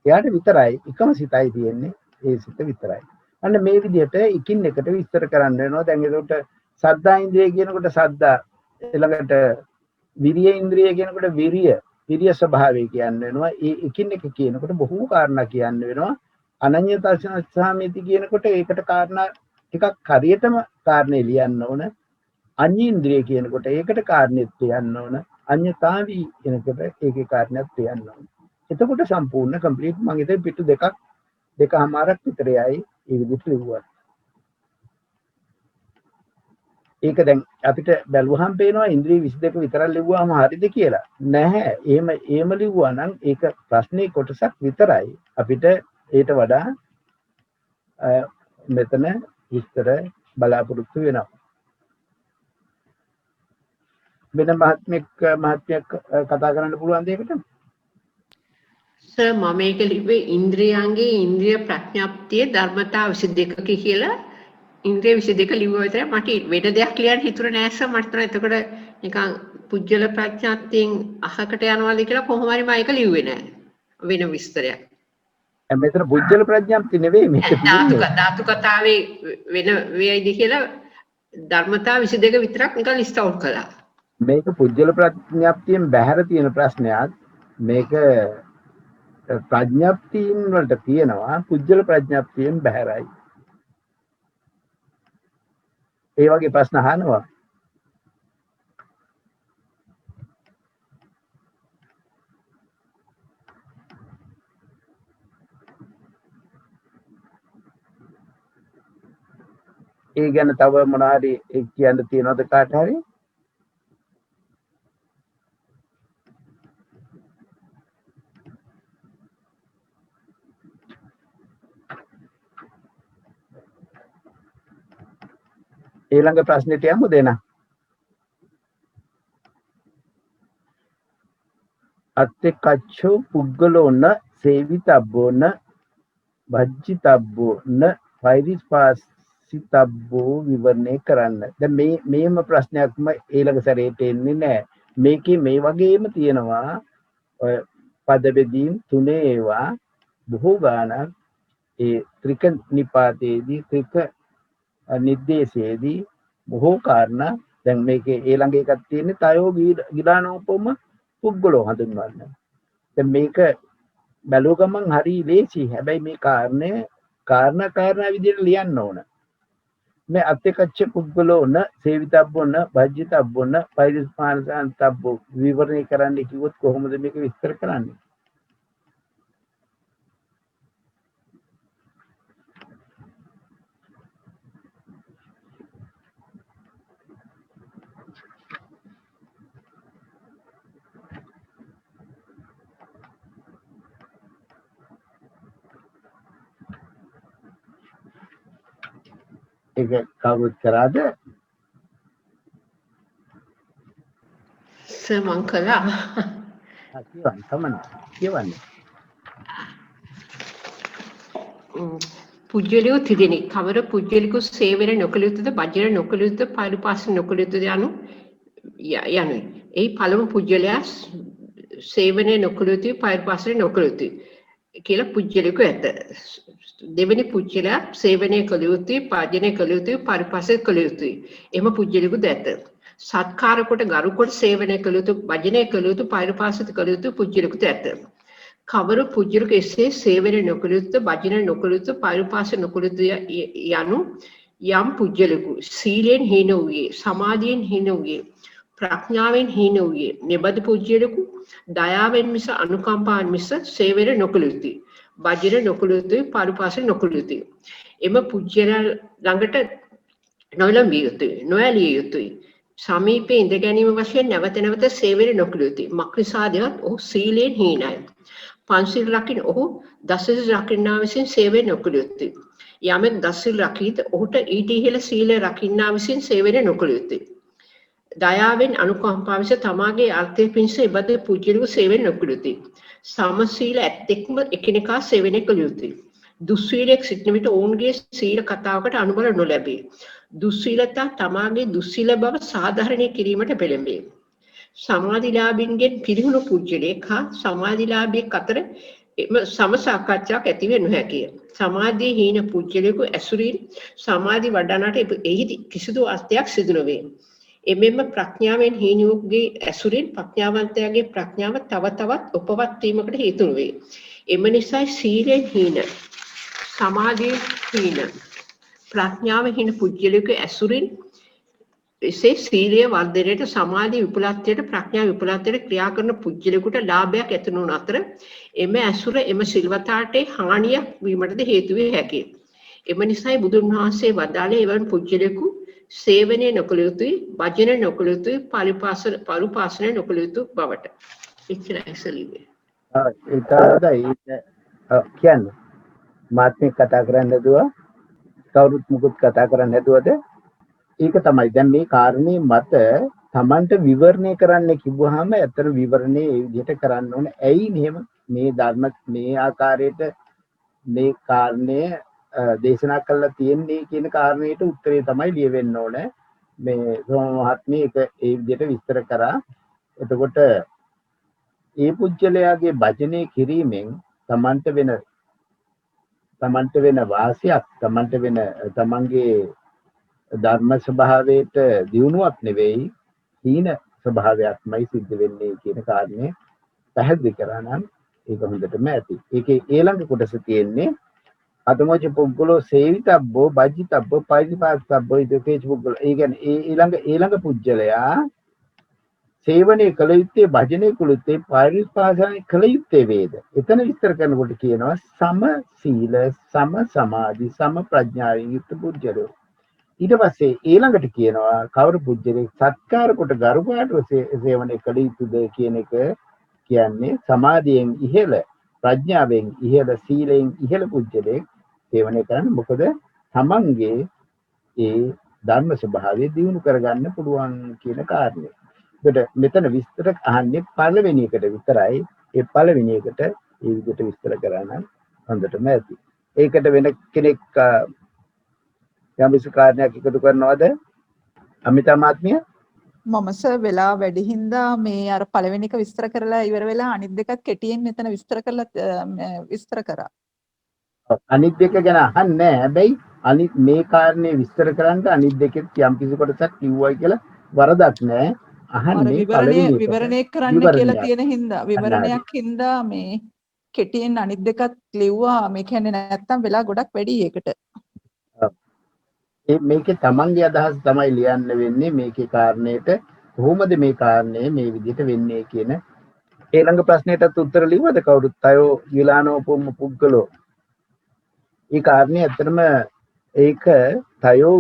එයාට විතරයි එකම සිතයි තියෙන්නේ. ඒ සිත විතරයි. අන්න මේ විදිහට එකින් එකට විස්තර කරන්න වෙනවා. දැන් ඒකට සද්දා ඉන්ද්‍රිය කියනකොට සද්දා ඊළඟට විරිය ඉන්ද්‍රිය කියනකොට විරිය ස්වභාවය කියන්න වෙනවා. ඒ එකින් එක කියනකොට බොහෝ කාරණා කියන්න වෙනවා. අනඤ්‍යතාසාමිති කියනකොට ඒකට කාරණා ටිකක් හරියටම කාරණේ ලියන්න ඕන. අඤ්ඤේන්ද්‍රිය කියනකොට ඒකට කාරණෙත් ලියන්න ඕන. අඤ්ඤතාවී කියනකොට ඒකේ කාරණයක් ලියන්න ඕන. එතකොට සම්පූර්ණ කම්ප්ලීට් මම හිතේ පිටු දෙකමාරක් විතර යයි ඒ විදිහට ලිව්වා. ඒක දැන් අපිට බැලුවහම පේනවා ඉන්ද්‍රිය 22 විතරක් ලිව්වාම හරිද කියලා. නැහැ. එහෙම ලිව්වා නම් ඒක ප්‍රශ්නේ කොටසක් විතරයි. අපිට ඊට වඩා මෙතන විස්තර බලාපොරොත්තු වෙනවා. වෙන මහත්මයෙක් කතා කරන්න පුළුවන් දෙයකට?
සර් මම මේක ලිව්වේ ඉන්ද්‍රියයන්ගේ ඉන්ද්‍රිය ප්‍රඥප්තිය ධර්මතා 22ක කියලා. ඉන්ද්‍රිය 22 ලිව්වා විතරයි. මට වෙන දෙයක් ලියන්න හිතුනේ නෑ සර්. මට තන එතකොට නිකන් පුජ්‍යල ප්‍රඥාත්තියෙන් අහකට යනවාද කියලා කොහොම හරි මම ඒක ලිව්වේ නෑ. වෙන විස්තරයක්.
මෙතන පුජ්‍යල ප්‍රඥාප්ති නෙවෙයි මේක තියෙන්නේ.
ධාතු කතාවේ වෙන වේයිද කියලා ධර්මතා 22 විතරක් නිකන් ලිස්ට් අවුට් කළා.
මේක පුජ්‍යල ප්‍රඥාප්තියෙන් බැහැර තියෙන ප්‍රශ්නයක්. මේක ප්‍රඥාප්තියින් වලට තියෙනවා පුජ්‍යල ප්‍රඥාප්තියෙන් බැහැරයි. ඒ වගේ ප්‍රශ්න අහනවා. ඒ ගැන තව මොනවාරි කියන්න තියෙනවද කාට හරි? ඊළඟ ප්‍රශ්නෙට යමු දෙන්න. අත්තිකච්ඡෝ පුද්ගලෝ න සේවිතබ්බෝ න භජ්ජිතබ්බෝ න පෛරිස්පාසිතබ්බෝ විවරණය කරන්න. දැන් මේම ප්‍රශ්නයක්ම ඊළඟ සැරේට එන්නේ නැහැ. මේකේ මේ වගේම තියෙනවා ඔය පද බෙදීම් තුනේ ඒවා බොහෝ ගාණක් ඒ ත්‍රික නිපාතයේදී ත්‍රික නිर्देशයේදී බොහෝ කාරණා දැන් මේකේ ඊළඟ එකක් තියෙන්නේ තයෝ ගිලානෝපම පුද්ගලෝ හඳුන්වන්න. දැන් මේක බැලුව ගමන් හරි ලේසි. හැබැයි මේ කාරණා විදිහට ලියන්න ඕන. මේ අත්‍යකච්ඡ පුද්ගලෝ න සේවිතබ්බෝ න භජ්ජිතබ්බෝ න පෛරිස්පානසන්තබ්බෝ විවරණය කරන්න කිව්වොත් කොහොමද මේක විස්තර කරන්නේ? ඒක කවුරුත් කරාද?
මං කළා.
කියවන්න.
පුජ්‍යලියෝ තිදෙනෙක් කවර පුජ්‍යලිකු සේවන නොකළ යුතුද වජන නොකළ යුතුද පරිපාස නොකළ යුතුද යනුයි. එහි පළමු පුජ්‍යලයා සේවනය නොකළ යුතුයි පරිපාසනය නොකළ යුතුයි කියලා පුජ්‍යලිකු ඇත. දෙවෙනි පුජ්‍යලයා සේවනය කළ යුතුයි පාජනය කළ යුතුයි පරිපාසනය කළ යුතුයි. එම පුජ්‍යලිකු ඇත. සත්කාර කොට ගරු කොට සේවනය කළ යුතු වජනය කළ යුතු පරිපාසනය කළ යුතු පුජ්‍යලිකු ඇත. කවර පුජ්‍යලිකු එසේ සේවනය නොකළ යුතු වජනය නොකළ යුතු පරිපාසනය නොකළ යුතු යනු යම් පුජ්‍යලිකු සීලෙන් හීන වූයේ සමාධියෙන් හීන වූයේ ප්‍රඥාවෙන් හීන වූයේ නිබඳ පුජ්‍යලිකු දයාවෙන් මිස අනුකම්පාවෙන් මිස සේවනය නොකළ යුතුයි වජනය නොකළ යුතුයි පරිපාසනය නොකළ යුතුයි. එම පුජ්‍යල ළඟට නොයලම්විය යුතුයි නොඇලිය යුතුයි. සමීපයේ ඉඳ ගැනීම වශයෙන් නැවත නැවත සේවනය නොකළ යුතුයි. මක්නිසාදවත් ඔහු සීලෙන් හීනයි. පන්සිල් රකින්න ඔහු දසසිල් රකින්නා විසින් සේවනය නොකළ යුතුයි. යමෙක් දසසිල් රකීද ඔහුට ඊට ඉහළ සීලය රකින්නා විසින් සේවනය නොකළ යුතුයි. දයාවෙන් අනුකම්පාව විස තමාගේ අර්ථය පිණිස ඉබඳු පුජ්‍යලිකු සේවනය නොකළ යුතුයි. සමසීල ඇත්තෙක්ම එකිනෙකා සේවනය කළ යුතුයි. දුස්සීලයක් සිටින විට ඔවුන්ගේ සීල කතාවකට අනුබල නොලැබේ. දුස්සීලතා තමාගේ දුස්සීල බව සාධාරණය කිරීමට පෙළඹේ. සමාධිලාභීන්ගෙන් පිරිහුණු පුජ්‍යලයක් හා සමාධිලාභියෙක් අතර සම සාකච්ඡාවක් ඇති වෙ නොහැකිය. සමාධියේ හීන පුජ්‍යලයකු ඇසුරින් සමාධි වඩනාට එහි කිසිදු අර්ථයක් සිදු නොවේ. එමෙන්න ප්‍රඥාවෙන් හීනයෝගේ ඇසුරින් ප්‍රඥාවන්තයාගේ ප්‍රඥාව තව තවත් උපවත් වීමකට හේතු වේ. එම නිසා සීලෙන් හීන සමාධියෙන් හීන ප්‍රඥාව හීන පුජ්‍යලයක ඇසුරින් එසේ සීලය වර්ධනයට සමාධි විපුලත්වයට ප්‍රඥා විපුලත්වයට ක්‍රියා කරන පුජ්‍යලයකට ලාභයක් ඇති නොවන අතර එම ඇසුර එම සිල්වතාට හානියක් වීමටද හේතු වේ හැකියි. එම නිසායි බුදුන් වහන්සේ වදාළේ එවන් පුජ්‍යලයකු සේවනය නොකළ යුතුයි වජන නොකළ යුතුයි පරිපාසනය නොකළ යුතු බවට. එච්චරයි සලිවේ.
කියන්න මාත්මික කතා කරන්න හැදුවා කවුරුත් මුකුත් කතා කරන්න හැදුවද? ඒක තමයි දැන් මේ කාරණේ මත Tamanට විවරණය කරන්න කිව්වහම ඇත්තට විවරණේ ඒ විදිහට කරන්න ඕනේ. ඇයි මෙහෙම මේ ධර්ම මේ ආකාරයට මේ කාරණය දේශනා කළා තියෙන්නේ කියන කාරණේට උත්තරේ තමයි ලියවෙන්න ඕනේ. මේ සෝම මහත්මිය ඒක ඒ විදිහට විස්තර කරා. එතකොට ඒ පුජ්‍යලයාගේ භජනය කිරීමෙන් Tamanට වෙන වාසියක් Tamanට වෙන තමන්ගේ ධර්ම ස්වභාවයට දියුණුවක් නෙවෙයි හීන ස්වභාවයක්මයි සිද්ධ වෙන්නේ කියන කාරණේ පැහැදිලි කරා නම් ඒක හොඳටම ඇති. ඒකේ ඊළඟ කොටස තියෙන්නේ අතමෝච පුද්ගලෝ සේවිතබ්බෝ බජ්ජිතබ්බෝ පෛරිපාසබ්බෝ ඉදකේච පුද්ගලෝ. ඒ කියන්නේ ඊළඟ පුජ්‍යලයා සේවනයේ කළ යුත්තේ භජනයේ කළ යුත්තේ පරිපාසනයේ කළ යුත්තේ වේද. එතන විස්තර කරනකොට කියනවා සම සීල සම සමාධි සම ප්‍රඥාවෙන් යුක්ත පුජ්‍යලෝ. ඊට පස්සේ ඊළඟට කියනවා කවර පුජ්‍යලේ සත්කාර කොට ගරුකාටව සේවනයේ කළ යුතුද කියන එක කියන්නේ සමාධියෙන් ඉහළ ප්‍රඥාවෙන් ඉහළ සීලයෙන් ඉහළ පුජ්‍යලේ සේවනය කරන්න. මොකද තමන්ගේ ඒ ධර්ම ස්වභාවය දියුණු කරගන්න පුළුවන් කියන කාරණය. ඒකට මෙතන විස්තර අහන්නේ පළවෙනි එකට විතරයි. ඒ පළවෙනි එකට ඒ විදිහට විස්තර කරා නම් හොඳටම ඇති. ඒකට වෙන කෙනෙක් යම්කිසි කාරණයක් එකතු කරනවද? අමිතා මහත්මිය?
මම සර් වෙලා වැඩි හින්දා මේ අර පළවෙනි එක විස්තර කරලා ඉවර වෙලා අනිත් දෙකත් කෙටියෙන් මෙතන විස්තර කරා.
අනිත් දෙක ගැන අහන්නේ නැහැ. හැබැයි අනිත් මේ කාරණේ විස්තර කරන්න අනිත් දෙකෙත් යම්කිසි කොටසක් කිව්වයි කියලා වරදක් නැහැ.
අර
අහන්නේ පළවෙනි එකට.
විවරණය කරන්න කියලා තියෙන හින්දා විවරණයක් හින්දා මේ කෙටියෙන් අනිත් දෙකත් ලිව්වා. මේ කියන්නේ නැත්තම් වෙලා ගොඩක් වැඩි ඒකට.
මේකේ තමන්ගේ අදහස් තමයි ලියන්න වෙන්නේ මේකේ කාරණේට කොහොමද මේ කාරණේ මේ විදිහට වෙන්නේ කියන ඊළඟ ප්‍රශ්නෙටත් උත්තර ලිව්වද කවුරුත් අයෝ ගිලානෝපම පුද්ගලෝ ඒ කාරණේ ඇත්තටම ඒක තයෝ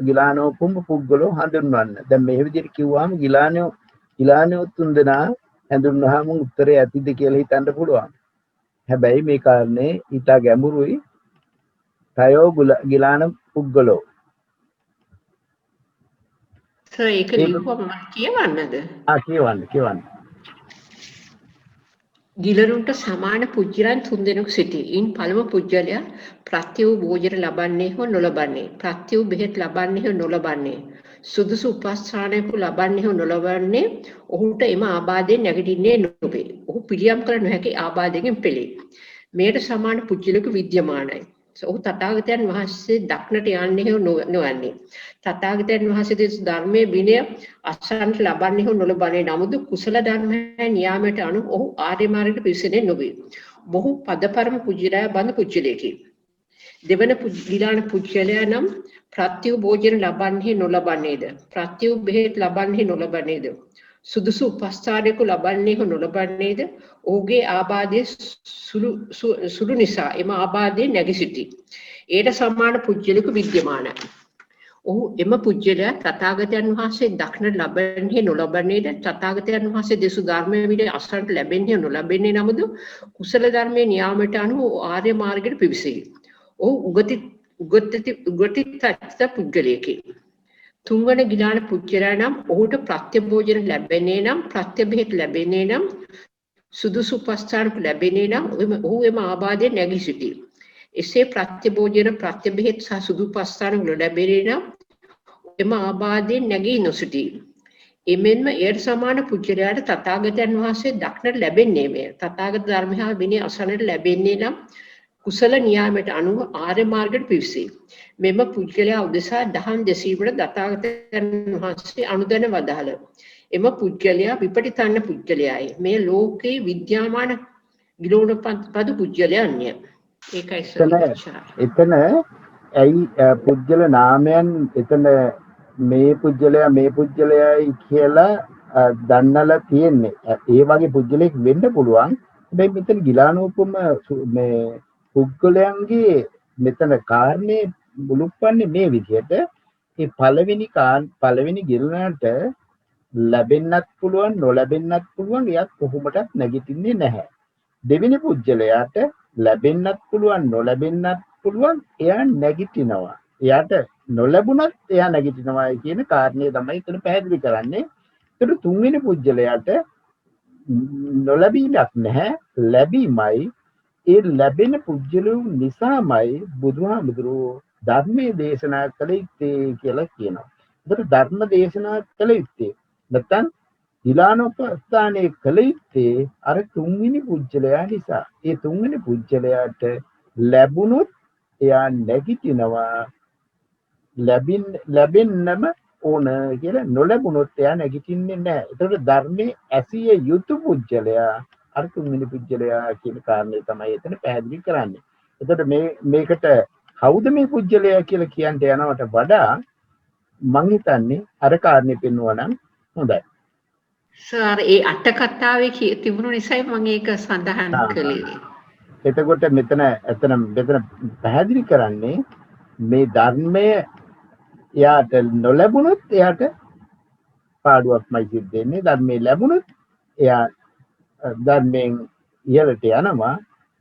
ගිලානෝපම පුද්ගලෝ හඳුන්වන්න දැන් මේ විදිහට කිව්වහම ගිලානෝ තුන්දෙනා හඳුන්වහම උත්තරේ ඇතිද කියලා හිතන්න පුළුවන් හැබැයි මේ කාරණේ ඊට ගැඹුරුයි තයෝ ගිලාන පුද්ගලෝ
සර් ඒක ලියුවා මම කියවන්නද?
කියවන්න.
ගිලරුන්ට සමාන පුජ්‍යයන් තුන්දෙනෙකු සිටී. ඉන් පළමු පුජ්‍යලයා ප්‍රත්‍ය වූ භෝජන ලබන්නේ හෝ නොලබන්නේ. ප්‍රත්‍ය වූ බෙහෙත් ලබන්නේ හෝ නොලබන්නේ. සුදුසු උපස්ථානයක ලබන්නේ හෝ නොලබන්නේ. ඔහුට එම ආබාධයෙන් නැගිටින්නේ නොවේ. ඔහු පිළියම් කළ නොහැකි ආබාධයෙන් පෙළේ. මෙයට සමාන පුජ්‍යලක විද්‍යමානයි. ඔහු තථාගතයන් වහන්සේ දක්නට යන්නේ හෝ නොයන්නේ. තථාගතයන් වහන්සේ දෙස ධර්මයේ විනය අසන්නට ලබන්නේ හෝ නොලබන්නේ. නමුත් කුසල ධර්මයන් නියාමයට අනුව ඔහු ආර්ය මාර්ගයට පිවිසෙන්නේ නොවේ. මොහු පදපරම පුජ්‍යලය බඳ පුජ්‍යලයකි. දෙවන ගිලාන පුජ්‍යලයා නම් ප්‍රත්‍ය භෝජන ලබන්නේ නොලබන්නේද. ප්‍රත්‍ය බෙහෙත් ලබන්නේ නොලබන්නේද. සුදුසු උපස්ථානයක ලබන්නේ හෝ නොලබන්නේද. ඔහුගේ ආබාධයේ සුළු නිසා එම ආබාධයේ නැගී සිටී. ඒට සමාන පුජ්‍යලික විද්‍යමානයි. ඔහු එම පුජ්‍යලයා තථාගතයන් වහන්සේ දක්නට ලබන්නේ නොලබන්නේද. තථාගතයන් වහන්සේ දෙසු ධර්මයේ විදිහට අසන්නට ලැබෙන්නේ නොලබන්නේ නමුත් කුසල ධර්මයේ නියාමයට අනුව ආර්ය මාර්ගයට පිවිසෙයි. ඔහු උගතිත පුජ්‍යලයකි. තුන්වන ගිලාන පුජ්‍යලයා නම් ඔහුට ප්‍රත්‍ය භෝජන ලැබෙන්නේ නම් ප්‍රත්‍ය බෙහෙත් ලැබෙන්නේ නම් සුදුසු උපස්ථානක ලැබෙන්නේ නම් ඔහු එම ආබාධයෙන් නැගී සිටී. එසේ ප්‍රත්‍ය භෝජන ප්‍රත්‍ය බෙහෙත් සහ සුදු උපස්ථානක ලැබෙන්නේ නම් එම ආබාධයෙන් නැගී නොසිටී. එමෙන්ම එයට සමාන පුජ්‍යලයාට තථාගතයන් වහන්සේ දක්නට ලැබෙන්නේ මෙය. තථාගත ධර්මය හා විනය අසන්නට ලැබෙන්නේ නම් කුසල නියාමයට අනුව ආර්ය මාර්ගයට පිවිසෙයි. මෙම පුජ්‍යලයා උදෙසා දහම් දෙසීමට තථාගතයන් වහන්සේ අනුදැන වදාළ. එම පුජ්‍යලයා විපටිතන්න පුජ්‍යලයායි. මේ ලෝකේ විද්‍යාමාන ගිලෝණපද පුජ්‍යලයන්ය. ඒකයි සර්.
එතන ඇයි පුජ්‍යල නාමයන් එතන මේ පුජ්‍යලයයි කියලා දන්නලා තියෙන්නේ. ඒ වගේ පුජ්‍යලෙක් වෙන්න පුළුවන්. හැබැයි මෙතන ගිලානෝපම මේ පුද්ගලයන්ගේ මෙතන කාරණේ මුලුප්පන්නේ මේ විදිහට ඒ පළවෙනි ගිලනට ලැබෙන්නත් පුළුවන් නොලැබෙන්නත් පුළුවන් එයත් කොහොමදත් නැගිටින්නේ නැහැ. දෙවෙනි පුජ්‍යලයාට ලැබෙන්නත් පුළුවන් නොලැබෙන්නත් පුළුවන් එයා නැගිටිනවා. එයාට නොලැබුණත් එයා නැගිටිනවා කියන කාරණේ තමයි එතන පැහැදිලි කරන්නේ. ඒතර තුන්වෙනි පුජ්‍යලයාට නොලැබීමක් නැහැ ලැබීමයි ඒ ලැබෙන පුජ්‍යලු නිසාමයි බුදුහාමුදුරුවෝ ධර්මයේ දේශනා කළ යුත්තේ කියලා කියනවා. ඒතර ධර්ම දේශනා කළ යුත්තේ නැත්නම් ගිලානෝපස්ථානයේ කළ යුත්තේ අර තුන්වෙනි පුජ්‍යලයා නිසා. ඒ තුන්වෙනි පුජ්‍යලයාට ලැබුණොත් එයා නැගිටිනවා ලැබෙන්නම ඕන කියලා නොලැබුණොත් එයා නැගිටින්නේ නැහැ. ඒතකොට ධර්මයේ ඇසිය යුතු පුජ්‍යලයා අර තුන්වෙනි පුජ්‍යලයා කියන කාරණේ තමයි එතන පැහැදිලි කරන්නේ. එතකොට මේකට කවුද මේ පුජ්‍යලයා කියලා කියන්න යනවට වඩා මං හිතන්නේ අර කාරණේ පෙන්වුවා නම් හොඳයි.
සර් ඒ අට කතාවේ තිබුණු නිසායි මම ඒක සඳහන් කළේ.
එතකොට මෙතන පැහැදිලි කරන්නේ මේ ධර්මය එයාට නොලැබුණොත් එයාට පාඩුවක්මයි සිද්ධ වෙන්නේ. ධර්මයේ ලැබුණොත් එයා ධර්මයෙන් ඉහළට යනවා.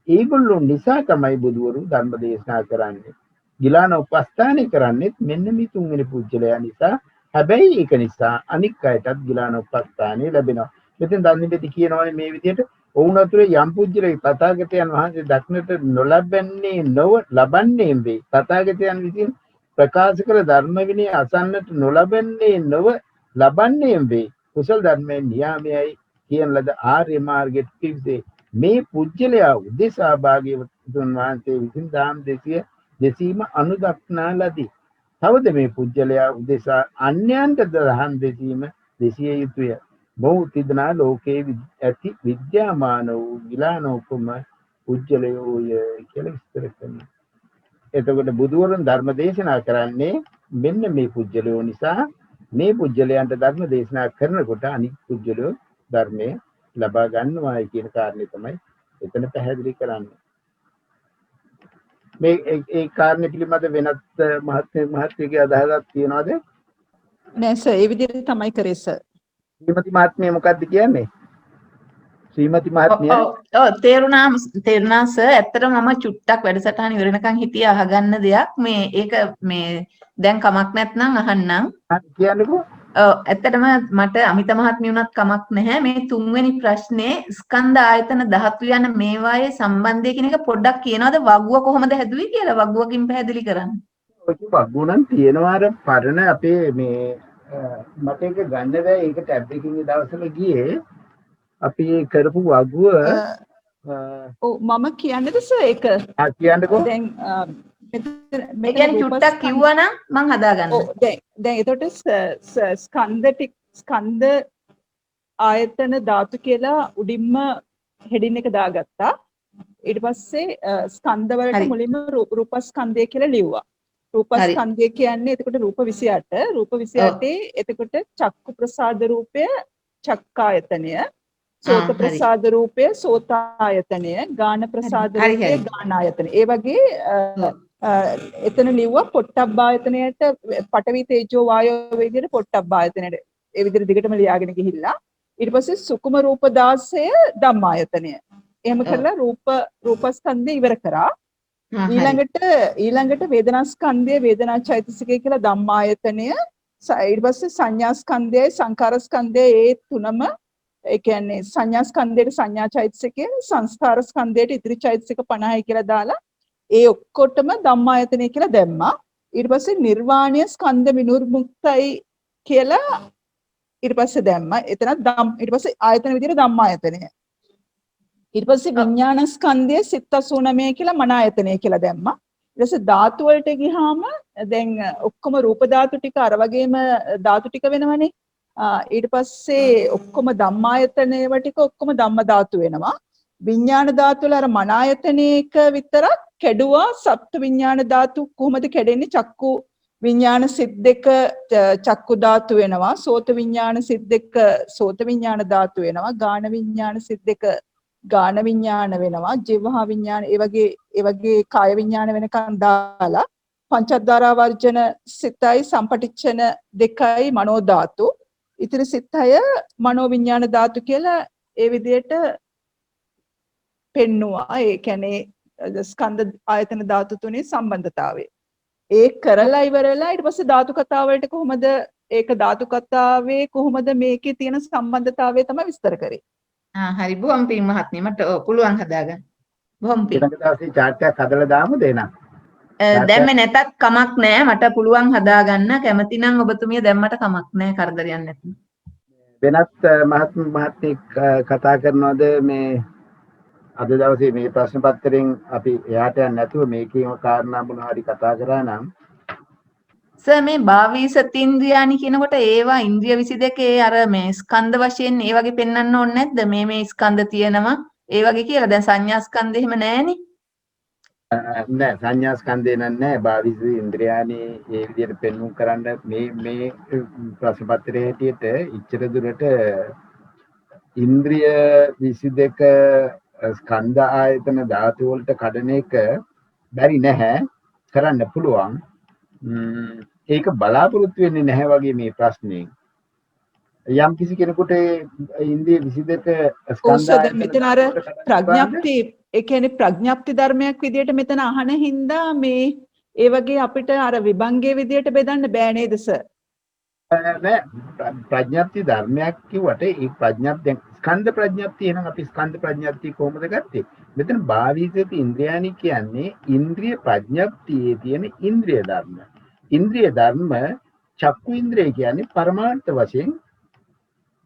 ඒගොල්ලෝ නිසා තමයි බුදුවරු ධර්ම දේශනා කරන්නේ. ගිලාන උපස්ථානේ කරන්නේත් මෙන්න මේ තුන්වෙනි පුජ්‍යලයා නිසා හැබැයි ඒක නිසා අනික් අයටත් ගිලාන උපස්ථානෙ ලැබෙනවා. මෙතෙන් දන්නිපෙති කියනවානේ මේ විදිහට ඔවුන් අතුරේ යම් පුජ්‍යලේ තථාගතයන් වහන්සේ දක්නට නොලැබෙන්නේ ලබන්නේ වේ. තථාගතයන් විසින් ප්‍රකාශ කළ ධර්ම විනය අසන්නට නොලබන්නේ ලබන්නේ වේ. කුසල ධර්මයෙන් නියාමයයි කියන ලද ආර්ය මාර්ගයට පිවිසේ මේ පුජ්‍යලයා උදෙසා භාග්‍යවතුන් වහන්සේ විසින් දාම් දෙසීම අනුදක්නා ලදී. තවද මේ පුජ්‍යලයා උදෙසා අන්‍යයන්ට දහම් දෙසිය යුතුය. මොහු තිදනා ලෝකයේ ඇති විද්‍යාමාන වූ ගිලානෝපම පුජ්‍යලයෝය කියලා විස්තර කරනවා. එතකොට බුදුවරුන් ධර්ම දේශනා කරන්නේ මෙන්න මේ පුජ්‍යලයෝ නිසා. මේ පුජ්‍යලයන්ට ධර්ම දේශනා කරනකොට අනිත් පුජ්‍යලයෝ ධර්මයේ ලබා ගන්නවායි කියන කාරණේ තමයි එතන පැහැදිලි කරන්නේ. මේ ඒ කාරණේ පිළිබඳ වෙනත් මහත්මියගේ අදහසක් තියනවාද?
නෑ සර් ඒ විදිහට තමයි කරේ සර්.
ශ්‍රීමති මහත්මිය මොකක්ද කියන්නේ? ශ්‍රීමති මහත්මිය
තේරුණා සර්. ඇත්තටම මම චුට්ටක් වැඩසටහන ඉවර වෙනකන් හිටියේ අහගන්න දෙයක්. මේ ඒක මේ දැන් කමක් නැත්නම් අහන්නම්.
කියන්නකෝ.
ඇත්තටම මට අමිත මහත්මිය උනත් කමක් නැහැ. මේ තුන්වෙනි ප්‍රශ්නේ ස්කන්ධ ආයතන ධාතු යන මේවායේ සම්බන්ධය කියන එක පොඩ්ඩක් කියනවාද? වගුව කොහොමද හැදුවේ කියලා වගුවකින් පැහැදිලි කරන්න.
ඔය වගුව නම් තියෙනවා අර පරණ අපේ මේ මට ඒක ගන්න බෑ. ඒක ටැබ් එකකින් දවසල ගියේ අපි කරපු වගුව
මම කියන්නේද සර් ඒක?
කියන්නකෝ.
දැන්
මේ කියන්නේ චුට්ටක් කිව්වනම් මම හදාගන්නම්.
දැන් එතකොට ස්කන්ධ ආයතන ධාතු කියලා උඩින්ම හෙඩින් එක දාගත්තා. ඊට පස්සේ ස්කන්ධ වලට මුලින්ම රූපස්කන්ධය කියලා ලිව්වා. රූපස්කන්ධය කියන්නේ එතකොට රූප 28. රූප 28 එතකොට චක්කු ප්‍රසාද රූපය චක්කායතනය, සෝත ප්‍රසාද රූපය සෝතායතනය, ගාන ප්‍රසාද රූපය ගානායතනය. ඒ වගේ එතන ලිව්වා පොට්ටබ්බායතනයට පඨවි තේජෝ වායෝ විදිහට පොට්ටබ්බායතනයට ඒ විදිහට දිගටම ලියාගෙන ගිහිල්ලා ඊට පස්සේ සුකුම රූප 16 ධම්මායතනය. එහෙම කරලා රූපස්කන්ධය ඉවර කරා. ඊළඟට වේදනාස්කන්ධය වේදනා චෛතසිකය කියලා ධම්මායතනය. ඊට පස්සේ සංඥාස්කන්ධයයි සංකාරස්කන්ධයයි ඒ තුනම ඒ කියන්නේ සංඥාස්කන්ධයට සංඥා චෛතසිකය, සංස්කාරස්කන්ධයට ඉදිරි චෛතසික 50යි කියලා දාලා ඒ ඔක්කොටම ධම්මායතනය කියලා දැම්මා. ඊට පස්සේ නිර්වාණය ස්කන්ධ විනුර්මුක්තයි කියලා ඊට පස්සේ දැම්මා. එතනත් ඊට පස්සේ ආයතන විදිහට ධම්මායතනය. ඊට පස්සේ විඥාන ස්කන්ධය සිත් 89 කියලා මනායතනය කියලා දැම්මා. ඊට පස්සේ ධාතු වලට ගියාම දැන් ඔක්කොම රූප ධාතු ටික අර වගේම ධාතු ටික වෙනවනේ. ඊට පස්සේ ඔක්කොම ධම්මායතනේව ටික ඔක්කොම ධම්ම ධාතු වෙනවා. විඥාන ධාතු වල අර මනායතනයක විතරක් කැඩුවා. සප්ත විඥාන ධාතු කොහොමද කැඩෙන්නේ? චක්කු විඥාන සිත් දෙක චක්කු ධාතු වෙනවා. සෝත විඥාන සිත් දෙක සෝත විඥාන ධාතු වෙනවා. ගාන විඥාන සිත් දෙක ගාන විඥාන වෙනවා. ජීවහා විඥාන ඒ වගේ කාය විඥාන වෙනකන් දාලා පංචද්වාරා වර්ජන සිතයි සම්පටිච්ඡන දෙකයි මනෝ ධාතු. ඉතිරි සිත් 6 මනෝ විඥාන ධාතු කියලා ඒ විදිහට පෙන්නවා. ඒ කියන්නේ ස්කන්ධ ආයතන ධාතු තුනේ සම්බන්ධතාවය. ඒ කරලා ඉවරලා ඊට පස්සේ ධාතු කතාව වලට කොහොමද ඒක ධාතු කතාවේ කොහොමද මේකේ තියෙන සම්බන්ධතාවය තමයි විස්තර කරේ.
හරි බොහොම පිං මහත්මිය මට පුළුවන් හදාගන්න. බොහොම පිං.
ඊළඟ දවසේ chart එකක් හදලා දාමුද එහෙනම්?
දැම්මේ නැතත් කමක් නැහැ. මට පුළුවන් හදාගන්න. කැමති නම් ඔබතුමිය දැම්මට කමක් නැහැ කරදරයක් නැත්නම්.
වෙනත් මහත්මිය කතා කරනවද මේ අද දවසේ මේ ප්‍රශ්න පත්‍රයෙන් අපි එයාට යන්න නැතුව මේකේම කාරණා මොනවා හරි කතා කරා නම්
සර් මේ භාවී සතීන්ද්‍රියානි කියනකොට ඒවා ඉන්ද්‍රිය 22 අර මේ ස්කන්ධ වශයෙන් ඒ වගේ පෙන්වන්න ඕනේ නැද්ද? මේ ස්කන්ධ තියෙනවා ඒ වගේ කියලා. දැන් සංඥා ස්කන්ධ එහෙම නැහැනේ.
නෑ සංඥා ස්කන්ධේ නෑ. භාවී ඉන්ද්‍රියානි ඒ විදිහට පෙන්වුම් කරන්න මේ ප්‍රශ්න පත්‍රයේ හැටියට ඉච්ඡර දුරට ඉන්ද්‍රිය 22 ස්කන්ධ ආයතන ධාතු වලට කඩන එක බැරි නැහැ. කරන්න පුළුවන්. ඒක බලාපොරොත්තු වෙන්නේ නැහැ වගේ මේ ප්‍රශ්නේ. යම් කිසි කෙනෙකුට ඉන්ද්‍රිය 22 ස්කන්ධ
මෙතන අර ප්‍රඥප්ති ඒ කියන්නේ ප්‍රඥප්ති ධර්මයක් විදියට මෙතන අහන හින්දා මේ ඒ වගේ අපිට අර විභංගයේ විදියට බෙදන්න බෑ නේද සර්?
නෑ ප්‍රඥප්ති ධර්මයක් කිව්වට ඒ ප්‍රඥප්ති දැන් ස්කන්ධ ප්‍රඥප්තිය එහෙනම් අපි ස්කන්ධ ප්‍රඥප්තිය කොහොමද ගත්තේ? මෙතන භාවිතති ඉන්ද්‍රයනි කියන්නේ ඉන්ද්‍රිය ප්‍රඥප්තියේ තියෙන ඉන්ද්‍රිය ධර්ම. ඉන්ද්‍රිය ධර්ම චක්කු ඉන්ද්‍රිය කියන්නේ පරමාර්ථ වශයෙන්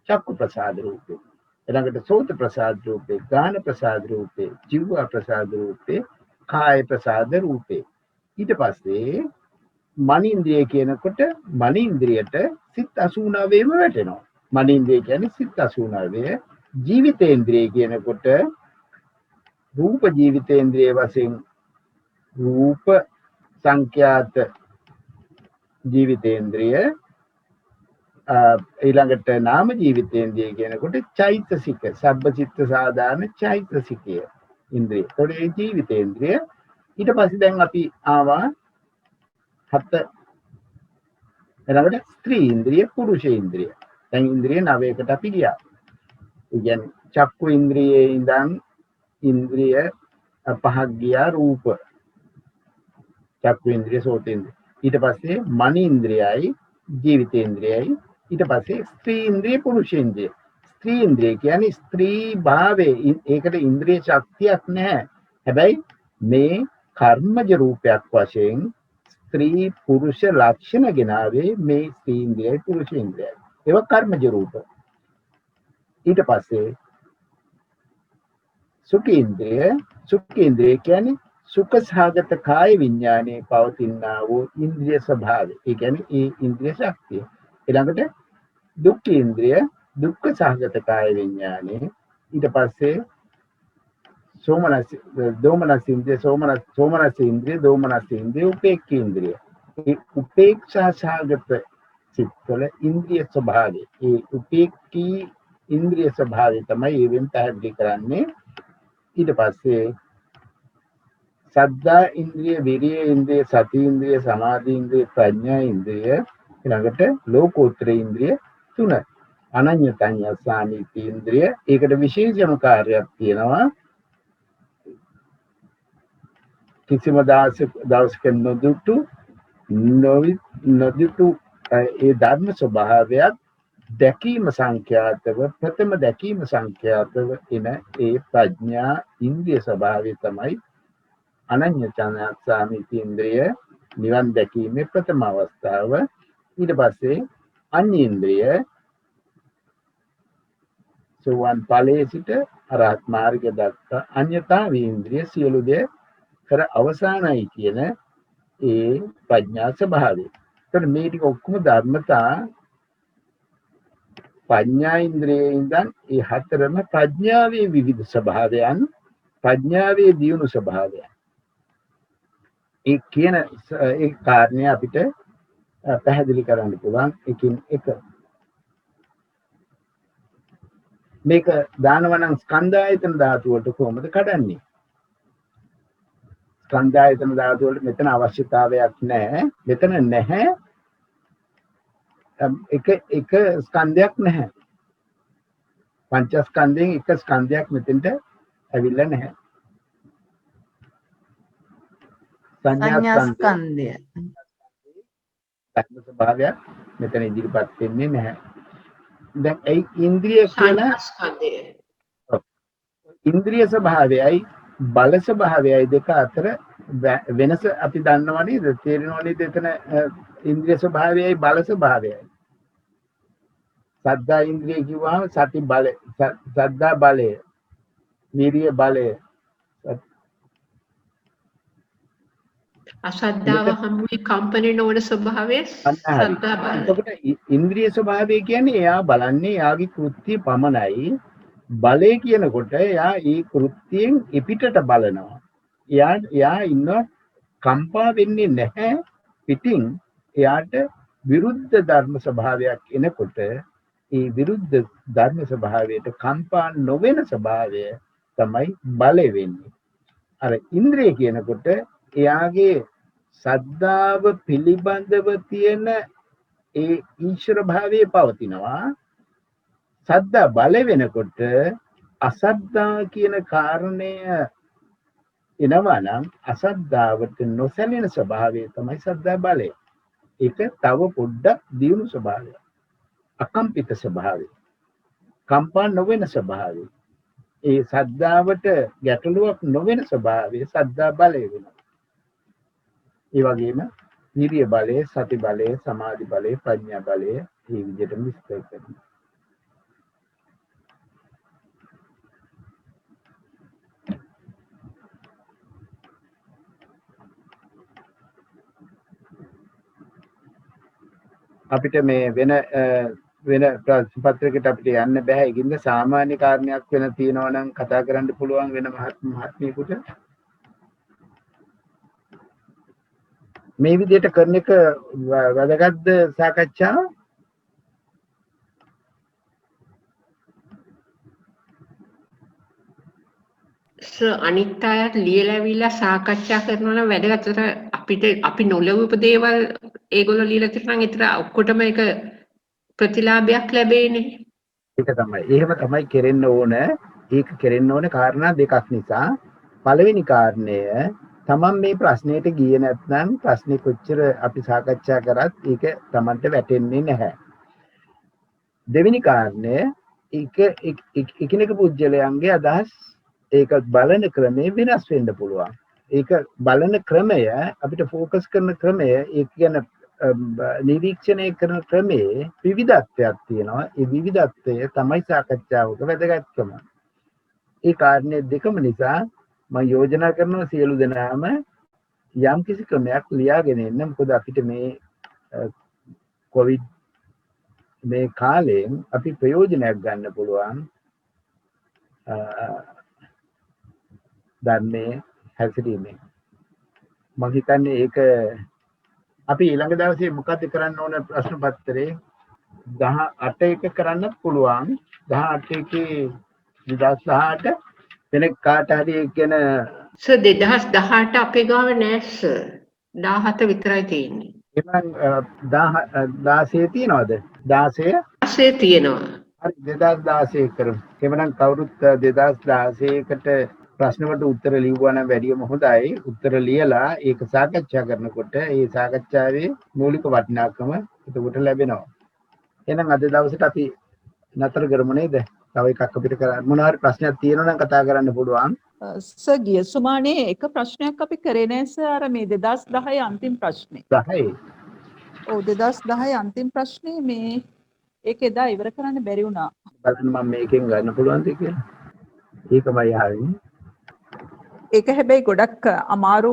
චක්කු ප්‍රසාද රූපේ. ඊළඟට සෝත ප්‍රසාද රූපේ, ගාන ප්‍රසාද රූපේ, ජීව ප්‍රසාද රූපේ, කාය ප්‍රසාද රූපේ. ඊට පස්සේ මනින්ද්‍රිය කියනකොට මනින්ද්‍රියට සිත් 89ම වැටෙනවා. මනින්ද්‍රිය කියන්නේ සිත් 89. ජීවිතේන්ද්‍රිය කියනකොට රූප ජීවිතේන්ද්‍රිය වශයෙන් රූප සංඛ්‍යාත ජීවිතේන්ද්‍රිය ඊළඟට නාම ජීවිතේන්ද්‍රිය කියනකොට චෛතසික සබ්බචිත්ත සාධාරණ චෛතසිකය ඉන්ද්‍රිය. ඒතකොට ඒ ජීවිතේන්ද්‍රිය ඊට පස්සේ දැන් අපි ආවා හත ඊළඟට ස්ත්‍රී ඉන්ද්‍රිය පුරුෂ ඉන්ද්‍රිය. දැන් ඉන්ද්‍රිය 9කට අපි ගියා. ඒ කියන්නේ චක්කු ඉන්ද්‍රියේ ඉඳන් ඉන්ද්‍රිය 5ක් ගියා රූප. චක්කු ඉන්ද්‍රිය සෝතේන්ද්‍රිය. ඊට පස්සේ මන ඉන්ද්‍රියයි ජීවිතේන්ද්‍රියයි ඊට පස්සේ ස්ත්‍රී ඉන්ද්‍රිය පුරුෂ ඉන්ද්‍රිය. ස්ත්‍රී ඉන්ද්‍රිය කියන්නේ ස්ත්‍රී භාවයේ ඒකට ඉන්ද්‍රිය ශක්තියක් නැහැ. හැබැයි මේ කර්මජ රූපයක් වශයෙන් ස්ත්‍රී පුරුෂ ලක්ෂණ ගෙනාවේ මේ ස්ත්‍රී ඉන්ද්‍රියයි පුරුෂ ඉන්ද්‍රියයි. ඒවා කර්මජ රූප. ඊට පස්සේ සුඛ ඉන්ද්‍රිය කියන්නේ සුඛ සහගත කාය විඥානයේ පවතිනා වූ ඉන්ද්‍රිය ස්වභාවය. ඒ කියන්නේ ඒ ඉන්ද්‍රිය ශක්තිය. ඊළඟට දුක්ඛ ඉන්ද්‍රිය දුක්ඛ සහගත කාය විඥානයේ ඊට පස්සේ දෝමනස් ඉන්ද්‍රිය උපේක්ඛ ඉන්ද්‍රිය. ඒ උපේක්ෂා සහගත චිත්තවල ඉන්ද්‍රිය ස්වභාවය. ඒ උපේක්ඛී ඉන්ද්‍රිය ස්වභාවය තමයි ඊවෙන් පැහැදිලි කරන්නේ. ඊට පස්සේ සද්ධා ඉන්ද්‍රිය, විරිය ඉන්ද්‍රිය, සති ඉන්ද්‍රිය, සමාධි ඉන්ද්‍රිය, ප්‍රඥා ඉන්ද්‍රිය ඊළඟට ලෝකෝත්තර ඉන්ද්‍රිය 3. අනඤ්‍යතඤ්ඤාසාමිති ඉන්ද්‍රිය. ඒකට විශේෂම කාර්යයක් තියෙනවා. කිසිම දවසක නොදුටු ඒ ධර්ම ස්වභාවයක් දැකීම සංඛ්‍යාතව ප්‍රථම දැකීම සංඛ්‍යාතව එන ඒ ප්‍රඥා ඉන්ද්‍රිය ස්වභාවය තමයි අනඤ්‍යතඤ්ඤාසාමිති ඉන්ද්‍රිය නිවන් දැකීමේ ප්‍රථම අවස්ථාව. ඊට පස්සේ අඤ්ඤ ඉන්ද්‍රිය සෝවන් ඵලයේ සිට අරහත් මාර්ගය දක්වා අඤ්ඤතා ඉන්ද්‍රිය සියලු දේ කර අවසానයි කියන ඒ ප්‍රඥා ස්වභාවය. ඒතර මේ ටික ඔක්කොම ධර්මතා ප්‍රඥා ඉන්ද්‍රියේ ඉඳන් ඒ හතරම ප්‍රඥාවේ විවිධ ස්වභාවයන් ප්‍රඥාවේ දියුණු ස්වභාවයන්. ඒ කියන ඒ කාරණේ අපිට පැහැදිලි කරන්න පුළුවන් එකින් එක. මේක දානවනම් ස්කන්ධායතන ධාතු වලට කොහොමද කඩන්නේ? ස්කන්ධායතන ධාතු වලට මෙතන අවශ්‍යතාවයක් නැහැ. මෙතන නැහැ. එක ස්කන්ධයක් නැහැ. පංචස්කන්ධයෙන් එක ස්කන්ධයක් මෙතෙන්ට ඇවිල්ලා නැහැ.
සංඥා ස්කන්ධය.
ධර්ම ස්වභාවයක් මෙතන ඉදිරිපත් වෙන්නේ නැහැ. දැන් ඒ ඉන්ද්‍රිය කියන ඉන්ද්‍රිය ස්වභාවයයි බල ස්වභාවයයි දෙක අතර වෙනස අපි දන්නව නේද? තේරෙනව නේද? එතන ඉන්ද්‍රිය ස්වභාවයයි බල ස්වභාවයයි. සද්ධා ඉන්ද්‍රිය කිව්වම සති බලය, සද්ධා බලය, විරිය බලය.
අසද්ධාව හැමෝම කම්පණය නොවන ස්වභාවය සද්ධා බලය.
එතකොට ඉන්ද්‍රිය ස්වභාවය කියන්නේ එයා බලන්නේ එයාගේ කෘත්‍ය පමණයි. බලය කියනකොට එයා ඒ කෘත්‍යයෙන් එපිටට බලනවා. එයා ඉන්න කම්පා වෙන්නේ නැහැ. පිටින් එයාට විරුද්ධ ධර්ම ස්වභාවයක් එනකොට ඒ විරුද්ධ ධර්ම ස්වභාවයට කම්පා නොවන ස්වභාවය තමයි බලය වෙන්නේ. අර ඉන්ද්‍රිය කියනකොට එයාගේ සද්ධාව පිළිබඳව තියෙන ඒ ඊශ්වර භාවයේ පවතිනවා. සද්ධා බල වෙනකොට අසද්ධා කියන කාරණය එනවා නම් අසද්ධාවට නොසැලෙන ස්වභාවය තමයි සද්ධා බලය. ඒක තව පොඩ්ඩක් දියුණු ස්වභාවය, අකම්පිත ස්වභාවය, කම්පා නොවන ස්වභාවය, ඒ සද්ධාවට ගැටලුවක් නොවන ස්වභාවය සද්ධා බලය වෙනවා. ඒ වගේම විරිය බලය, සති බලය, සමාධි බලය, ප්‍රඥා බලය මේ විදිහටම විස්තර කරනවා. අපිට මේ වෙන ප්‍රශ්න පත්‍රයකට අපිට යන්න බෑ. ඒකින්ද සාමාන්‍ය කාරණයක් වෙන තියෙනවා නම් කතා කරන්න පුළුවන් වෙන මහත්මියෙකුට. මේ විදිහට කරන එක වැදගත්ද සාකච්ඡාව?
අනිත් අයත් ලියලා ඇවිල්ලා සාකච්ඡා කරනවා නම් වැඩගත්තට අපි නොලවපු දේවල් ඒගොල්ලෝ ලියලා තියෙනවා නම් ඒතර ඔක්කොටම ඒක ප්‍රතිලාභයක් ලැබෙන්නේ.
ඒක තමයි. එහෙම තමයි කෙරෙන්න ඕන. ඒක කෙරෙන්න ඕන කාරණා දෙකක් නිසා. පළවෙනි කාරණය, තමන් මේ ප්‍රශ්නෙට ගියේ නැත්නම් ප්‍රශ්නේ කොච්චර අපි සාකච්ඡා කරත් ඒක තමන්ට වැටෙන්නේ නැහැ. දෙවෙනි කාරණය, එකිනෙක පුජ්‍යලයන්ගේ අදහස් ඒක බලන ක්‍රමය වෙනස් වෙන්න පුළුවන්. ඒක බලන ක්‍රමය, අපිට ફોકસ කරන ක්‍රමය, ඒක කියන නිරීක්ෂණය කරන ක්‍රමයේ විවිධත්වයක් තියෙනවා. ඒ විවිධත්වය තමයි සාකච්ඡාවක වැදගත්කම. ඒ කාරණේ දෙකම නිසා මම යෝජනා කරනවා සියලු දෙනාම යම් කිසි ක්‍රමයක් ලියාගෙන එන්න. මොකද අපිට මේ කොවිඩ් මේ කාලයෙන් අපි ප්‍රයෝජනයක් ගන්න පුළුවන් ධර්මයේ හැසිරීමෙන්. මම හිතන්නේ ඒක අපි ඊළඟ දවසේ මොකද කරන්න ඕන ප්‍රශ්න පත්‍රේ 18 එක කරන්නත් පුළුවන්. 18 එකේ 2018 වෙන කාට හරි කියන
සර් 2018 අපේ ගාව නෑ සර්. 17 විතරයි තියෙන්නේ.
එනම් 16 තියනවද? 16
16 තියෙනවා.
හරි 2016 කරමු. එවනම් කවුරුත් 2016කට ප්‍රශ්න වලට උත්තර ලියුවා නම් වැඩියම හොඳයි. උත්තර ලියලා ඒක සාකච්ඡා කරනකොට ඒ සාකච්ඡාවේ මූලික වටිනාකම එතකොට ලැබෙනවා. එහෙනම් අද දවසට අපි නතර කරමු නේද? තව එකක් අපිට කරන්න මොනවා හරි ප්‍රශ්නයක් තියෙනවා නම් කතා කරන්න පුළුවන්.
සර් ගිය සුමානේ එක ප්‍රශ්නයක් අපි කරේ නෑ සර් අර මේ 2010 අන්තිම ප්‍රශ්නේ.
10.
ඔව් 2010 අන්තිම ප්‍රශ්නේ මේ ඒක එදා ඉවර කරන්න බැරි වුණා.
බලන්න මම මේකෙන් ගන්න පුළුවන්ද කියලා. ඒකමයි ආවේ.
ඒක හැබැයි ගොඩක් අමාරු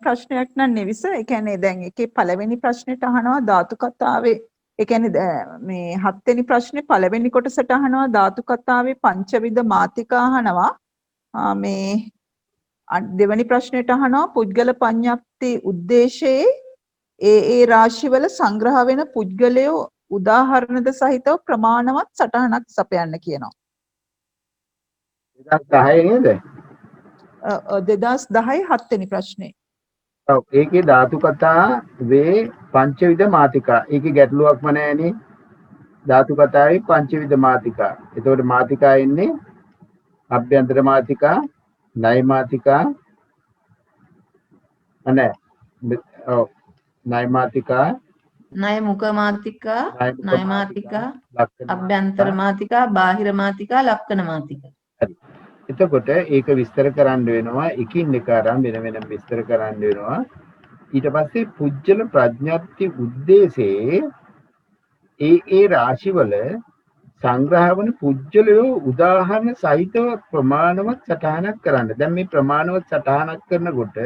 ප්‍රශ්නයක් නම් නෙවිස. ඒ කියන්නේ දැන් ඒකේ පළවෙනි ප්‍රශ්නෙට අහනවා ධාතු කතාවේ, ඒ කියන්නේ මේ 7 වෙනි ප්‍රශ්නේ පළවෙනි කොටසට අහනවා ධාතු කතාවේ පංචවිධ මාතිකා අහනවා. මේ දෙවෙනි ප්‍රශ්නෙට අහනවා පුද්ගල පඤ්ඤප්ති උද්දේශයේ ඒ රාශිවල සංග්‍රහ වෙන පුද්ගලයෝ උදාහරණද සහිතව ප්‍රමාණවත් සටහනක් සපයන්න කියනවා.
2010 නේද?
2010 7 වෙනි ප්‍රශ්නේ.
ඔව් ඒකේ ධාතු කතා වේ පංචවිධ මාතිකා. ඒකේ ගැටලුවක්ම නැහැනේ. ධාතු කතාවේ පංචවිධ මාතිකා. එතකොට මාතිකා ඉන්නේ අභ්‍යන්තර මාතිකා, ණය මාතිකා, අනේ ඔව් ණය මාතිකා,
ණය මුඛ මාතිකා, ණය මාතිකා, අභ්‍යන්තර මාතිකා, බාහිර මාතිකා, ලක්කන මාතිකා.
හරි. එතකොට ඒක විස්තර කරන්න වෙනවා. එකින් එක අරන් වෙන වෙනම විස්තර කරන්න වෙනවා. ඊට පස්සේ පුජ්‍යල ප්‍රඥප්ති උද්දේශයේ ඒ රාශිවල සංග්‍රහ වන පුජ්‍යලයෝ උදාහරණ සහිතව ප්‍රමාණවත් සටහනක් කරන්න. දැන් මේ ප්‍රමාණවත් සටහනක් කරනකොට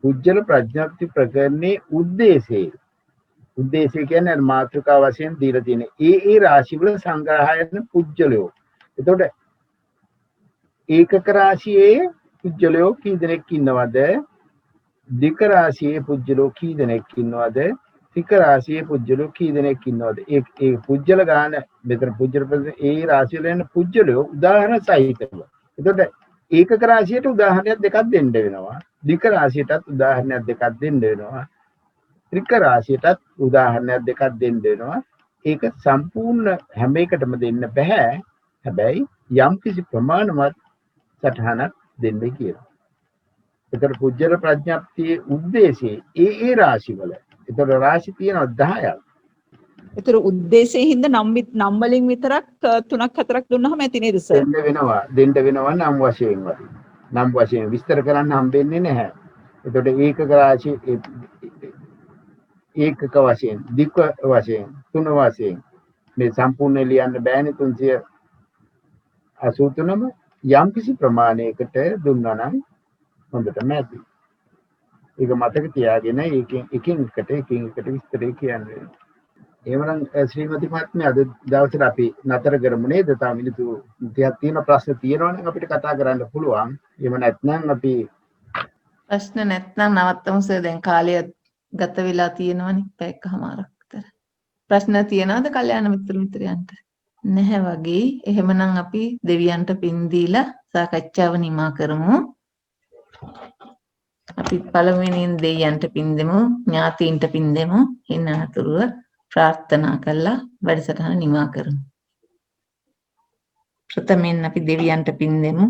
පුජ්‍යල ප්‍රඥප්ති ප්‍රකරණයේ උද්දේශය කියන්නේ මාතෘකා වශයෙන් දීලා තියෙන ඒ රාශිවල සංග්‍රහයන පුජ්‍යලයෝ. එතකොට ඒකක රාශියේ පුජ්‍යලයෝ කී දෙනෙක් ඉන්නවද? දික රාශියේ පුජ්‍යලයෝ කී දෙනෙක් ඉන්නවද? තික රාශියේ පුජ්‍යලයෝ කී දෙනෙක් ඉන්නවද? ඒ පුජ්‍යල ගාන මෙතන පුජ්‍යල ඒ රාශිය වල ඉන්න පුජ්‍යලයෝ උදාහරණ සහිතව. එතකොට ඒකක රාශියට උදාහරණයක් දෙකක් දෙන්න වෙනවා. දික රාශියටත් උදාහරණයක් දෙකක් දෙන්න වෙනවා. ත්‍රික රාශියටත් උදාහරණයක් දෙකක් දෙන්න වෙනවා. ඒක සම්පූර්ණ හැම එකටම දෙන්න බෑ. හැබැයි යම් කිසි ප්‍රමාණවත් සටහනක් දෙන්න කියලා. ඒතර පුජ්‍යල ප්‍රඥප්තියේ උද්දේශයේ ඒ රාශිවල ඒතකොට රාශි තියෙනවා 10ක්.
ඒතර උද්දේශයෙන් හින්දා නම් වලින් විතරක් 3ක් 4ක් දුන්නාම ඇති නේද සර්?
දෙන්න වෙනවා නම් වශයෙන්වත්. නම් වශයෙන් විස්තර කරන්න හම්බෙන්නේ නැහැ. එතකොට ඒකක රාශි ඒකක වශයෙන්, දික්ක වශයෙන්, තුන වශයෙන් මේ සම්පූර්ණ ලියන්න බෑනේ 383ම යම් කිසි ප්‍රමාණයකට දුන්නා නම් හොඳටම ඇති. ඒක මතක තියාගෙන එකින් එකට විස්තරය කියන්නේ. එහෙමනම් ශ්‍රීමති මහත්මිය අද දවසේ අපි නතර කරමු නේද? තා මිනිත්තු 30ක් තියෙන ප්‍රශ්න තියෙනවනම් අපිට කතා කරන්න පුළුවන්. එහෙම නැත්නම් අපි
ප්‍රශ්න නැත්නම් නවත්තමු සර්. දැන් කාලය ගත වෙලා තියෙනවනේ පැයකමාරක් විතර. ප්‍රශ්න තියනවද කල්යාණ මිත්‍රයන්ට? නැහැ වගේ. එහෙමනම් අපි දෙවියන්ට පින් දීලා සාකච්ඡාව නිමා කරමු. අපි පළමුවෙනියෙන් දෙවියන්ට පින් දෙමු, ඥාතීන්ට පින් දෙමු. ඉන්න අතරතුර ප්‍රාර්ථනා කළා වැඩසටහන නිමා කරමු. ප්‍රථමයෙන් අපි දෙවියන්ට පින් දෙමු.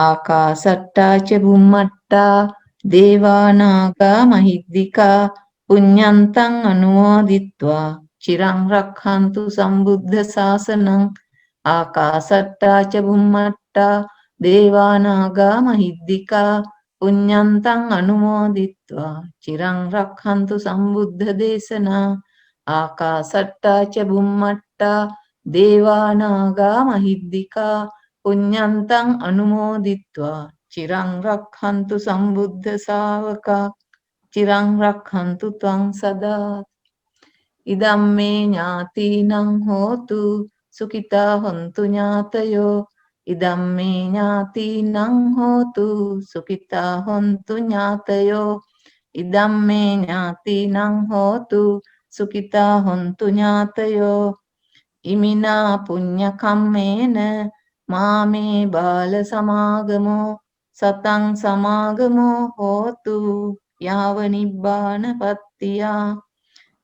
ආකාසට්ටා ච බුම්මට්ටා දේවා නාග මහිද්దికා පුඤ්ඤන්තං අනුමෝදිත්වා චිරං රක්ඛන්තු සම්බුද්ධ ශාසනං. ආකාසට්ටා ච බුම්මට්ටා දේවා නාග මහිද්దికා පුඤ්ඤන්තං අනුමෝදිත්වා චිරං රක්ඛන්තු සම්බුද්ධ දේශනා. ආකාසට්ටා ච බුම්මට්ටා දේවා නාග මහිද්దికා පුඤ්ඤන්තං අනුමෝදිත්වා චිරං රක්ඛන්තු සම්බුද්ධ ශාවකා. චිරං රක්ඛන්තු ත්වං සදා. ඉදම්මේ ඥාතිනං හෝතු සුඛිතා හොන්තු ඥාතයෝ. ඉදම්මේ ඥාතිනං හෝතු සුඛිතා හොන්තු ඥාතයෝ. ඉදම්මේ ඥාතිනං හෝතු සුඛිතා හොන්තු ඥාතයෝ. ඉමිනා පුඤ්ඤ කම්මේන මාමේ බාල සමාගමෝ සතං සමාගමෝ හෝතු යාව නිබ්බාන පත්තියා.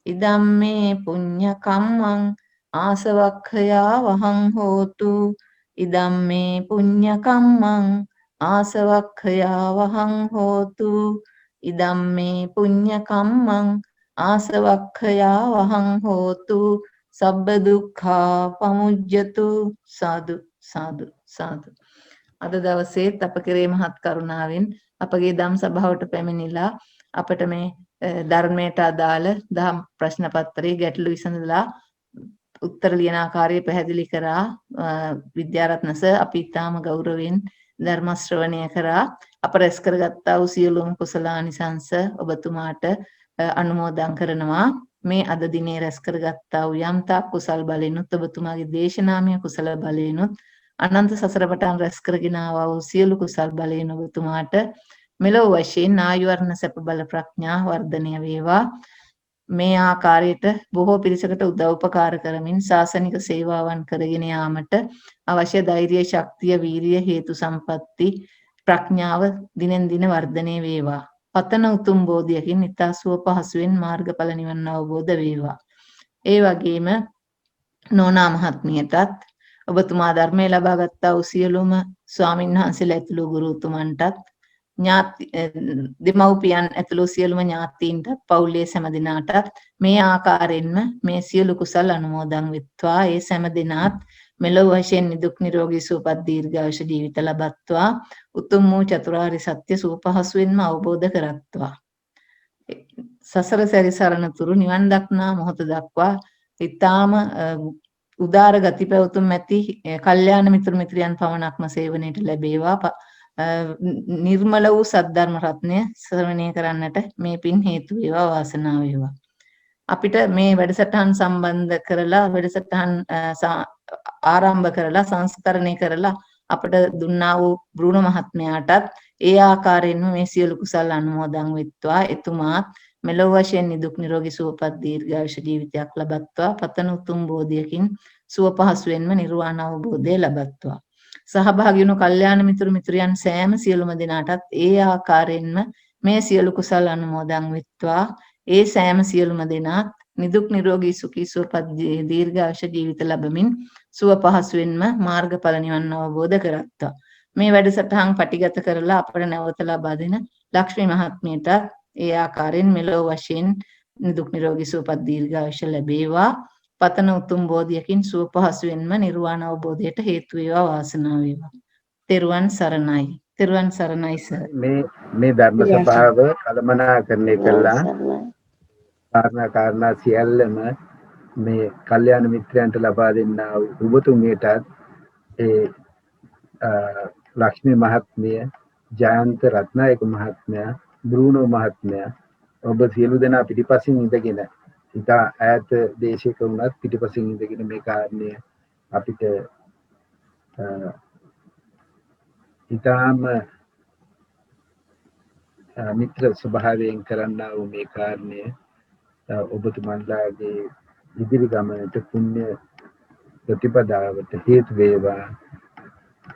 ඉදම්මේ පුඤ්ඤ කම්මං ආසවක්ඛයා වහං හෝතු. ඉදම්මේ පුඤ්ඤ කම්මං ආසවක්ඛයා වහං හෝතු. ඉදම්මේ පුඤ්ඤ කම්මං ආසවක්ඛයා වහං හෝතු. සබ්බ දුක්ඛා පමුජ්ජතු. සාදු සාදු සාදු. අද දවසේත් අප කෙරේ මහත් කරුණාවෙන් අපගේ ධම් සභාවට පැමිණිලා අපට මේ ධර්මයට අදාළ දහම් ප්‍රශ්න පත්‍රයේ ගැටළු විසඳලා උත්තර ලියන ආකාරය පැහැදිලි කරා විද්‍යාරත්න සර්. අපි ඊටාම ගෞරවයෙන් ධර්ම ශ්‍රවණය කරා. අප රැස් කරගත්තා වූ සියලුම කුසලානිසංස ඔබතුමාට අනුමෝදන් කරනවා. මේ අද දිනේ රැස් කරගත්තා වූ යම්තා කුසල් බලෙනුත් ඔබතුමාගේ දේශනාමය කුසල බලෙනුත් අනන්ත සසර පටන් රැස් කරගෙන ආවා වූ සියලු කුසල් බලයෙන් ඔබතුමාට මෙලොව වශයෙන් ආයු වර්ණ සැප බල ප්‍රඥා වර්ධනය වේවා. මේ ආකාරයට බොහෝ පිරිසකට උදව් උපකාර කරමින් ශාසනික සේවාවන් කරගෙන යාමට අවශ්‍ය ධෛර්ය ශක්තිය වීරිය හේතු සම්පatti ප්‍රඥාව දිනෙන් දින වර්ධනය වේවා. පතන උතුම් බෝධියකින් ඊතා සුව පහසුවෙන් මාර්ගඵල නිවන් අවබෝධ වේවා. ඒ වගේම නෝනා මහත්මියටත් ඔබතුමා ධර්මය ලබා ගත්තා වූ සියලුම ස්වාමින් වහන්සේලා ඇතුළු ගුරුතුමන්ටත් දෙමව්පියන් ඇතුළු සියලුම ඥාතීන්ටත් පවුලේ සෑම දිනාටත් මේ ආකාරයෙන්ම මේ සියලු කුසල් අනුමෝදන් වෙත්වා. ඒ සෑම දිනාත් මෙලොව වශයෙන් නිදුක් නිරෝගී සුවපත් දීර්ඝායුෂ ජීවිත ලබත්වා. උතුම් වූ චතුරාර්ය සත්‍ය සූපහසුවෙන්ම අවබෝධ කරත්වා. සසර සැරිසරන තුරු නිවන් දක්නා මොහොත දක්වා ඊ타ම උදාර ගති පැවතුම් ඇති කල්යාණ මිතුරු මිත්‍රයන් පමණක්ම සේවනයට ලැබේවා. නිර්මල වූ සද්ධර්ම රත්නය ශ්‍රවණය කරන්නට මේ පින් හේතු වේවා වාසනාව වේවා. අපිට මේ වැඩසටහන් සම්බන්ධ කරලා වැඩසටහන් ආරම්භ කරලා සංස්කරණය කරලා අපට දුන්නා වූ බ්‍රුණ මහත්මයාටත් ඒ ආකාරයෙන්ම මේ සියලු කුසල් අනුමෝදන් වෙත්වා. එතුමාත් මෙලොව වශයෙන් නිදුක් නිරෝගී සුවපත් දීර්ඝායුෂ ජීවිතයක් ලබත්වා. පතන උතුම් බෝධියකින් සුව පහසුවෙන්ම නිර්වාණ අවබෝධය ලබත්වා. සහභාගී වුණු කල්යාණ මිතුරු මිත්‍රයන් සෑම සියලුම දෙනාටත් ඒ ආකාරයෙන්ම මේ සියලු කුසල් අනුමෝදන් වෙත්වා. ඒ සෑම සියලුම දෙනාත් නිදුක් නිරෝගී සුඛී සුවපත් දීර්ඝායුෂ ජීවිත ලැබමින් සුව පහසුවෙන්ම මාර්ගඵල නිවන් අවබෝධ කරත්වා. මේ වැඩසටහන් පටිගත කරලා අපට නැවත ලබා දෙන ලක්ෂ්මී මහත්මියට ඒ ආකාරයෙන් මෙලොව වශයෙන් නිදුක් නිරෝගී සුවපත් දීර්ඝායුෂ ලැබේවා. පතන උතුම් බෝධියකින් සුව පහසුවෙන්ම නිර්වාණ අවබෝධයට හේතු වේවා වාසනාව වේවා. තෙරුවන් සරණයි. තෙරුවන් සරණයි සර්.
මේ ධර්ම සභාව කළමනාකරණය කළා කාරණා සියල්ලම මේ කල්යාණ මිත්‍රයන්ට ලබා දෙන්නා වූ ඔබතුමියටත් ඒ ලක්ෂ්මී මහත්මිය, ජයන්ත රත්නායක මහත්මයා, බ්‍රූනෝ මහත්මයා ඔබ සියලු දෙනා පිටිපසින් ඉඳගෙන ඉතා ඈත දේශයක වුණත් පිටිපසින් ඉඳගෙන මේ කාරණය අපිට ඉතාම මිත්‍ර ස්වභාවයෙන් කරන්නා වූ මේ කාරණය ඔබතුමන්ලාගේ ඉදිරි ගමනට පුණ්‍ය ප්‍රතිපදාවට හේතු වේවා,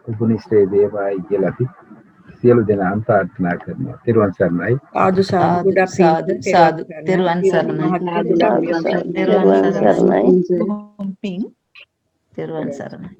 උපනිශ්‍රේ වේවායි කියලා අපි සියලු දෙනාම ප්‍රාර්ථනා කරනවා. තෙරුවන් සරණයි.
සාදු සාදු. තෙරුවන් සරණයි. තෙරුවන් සරණයි. තෙරුවන් සරණයි.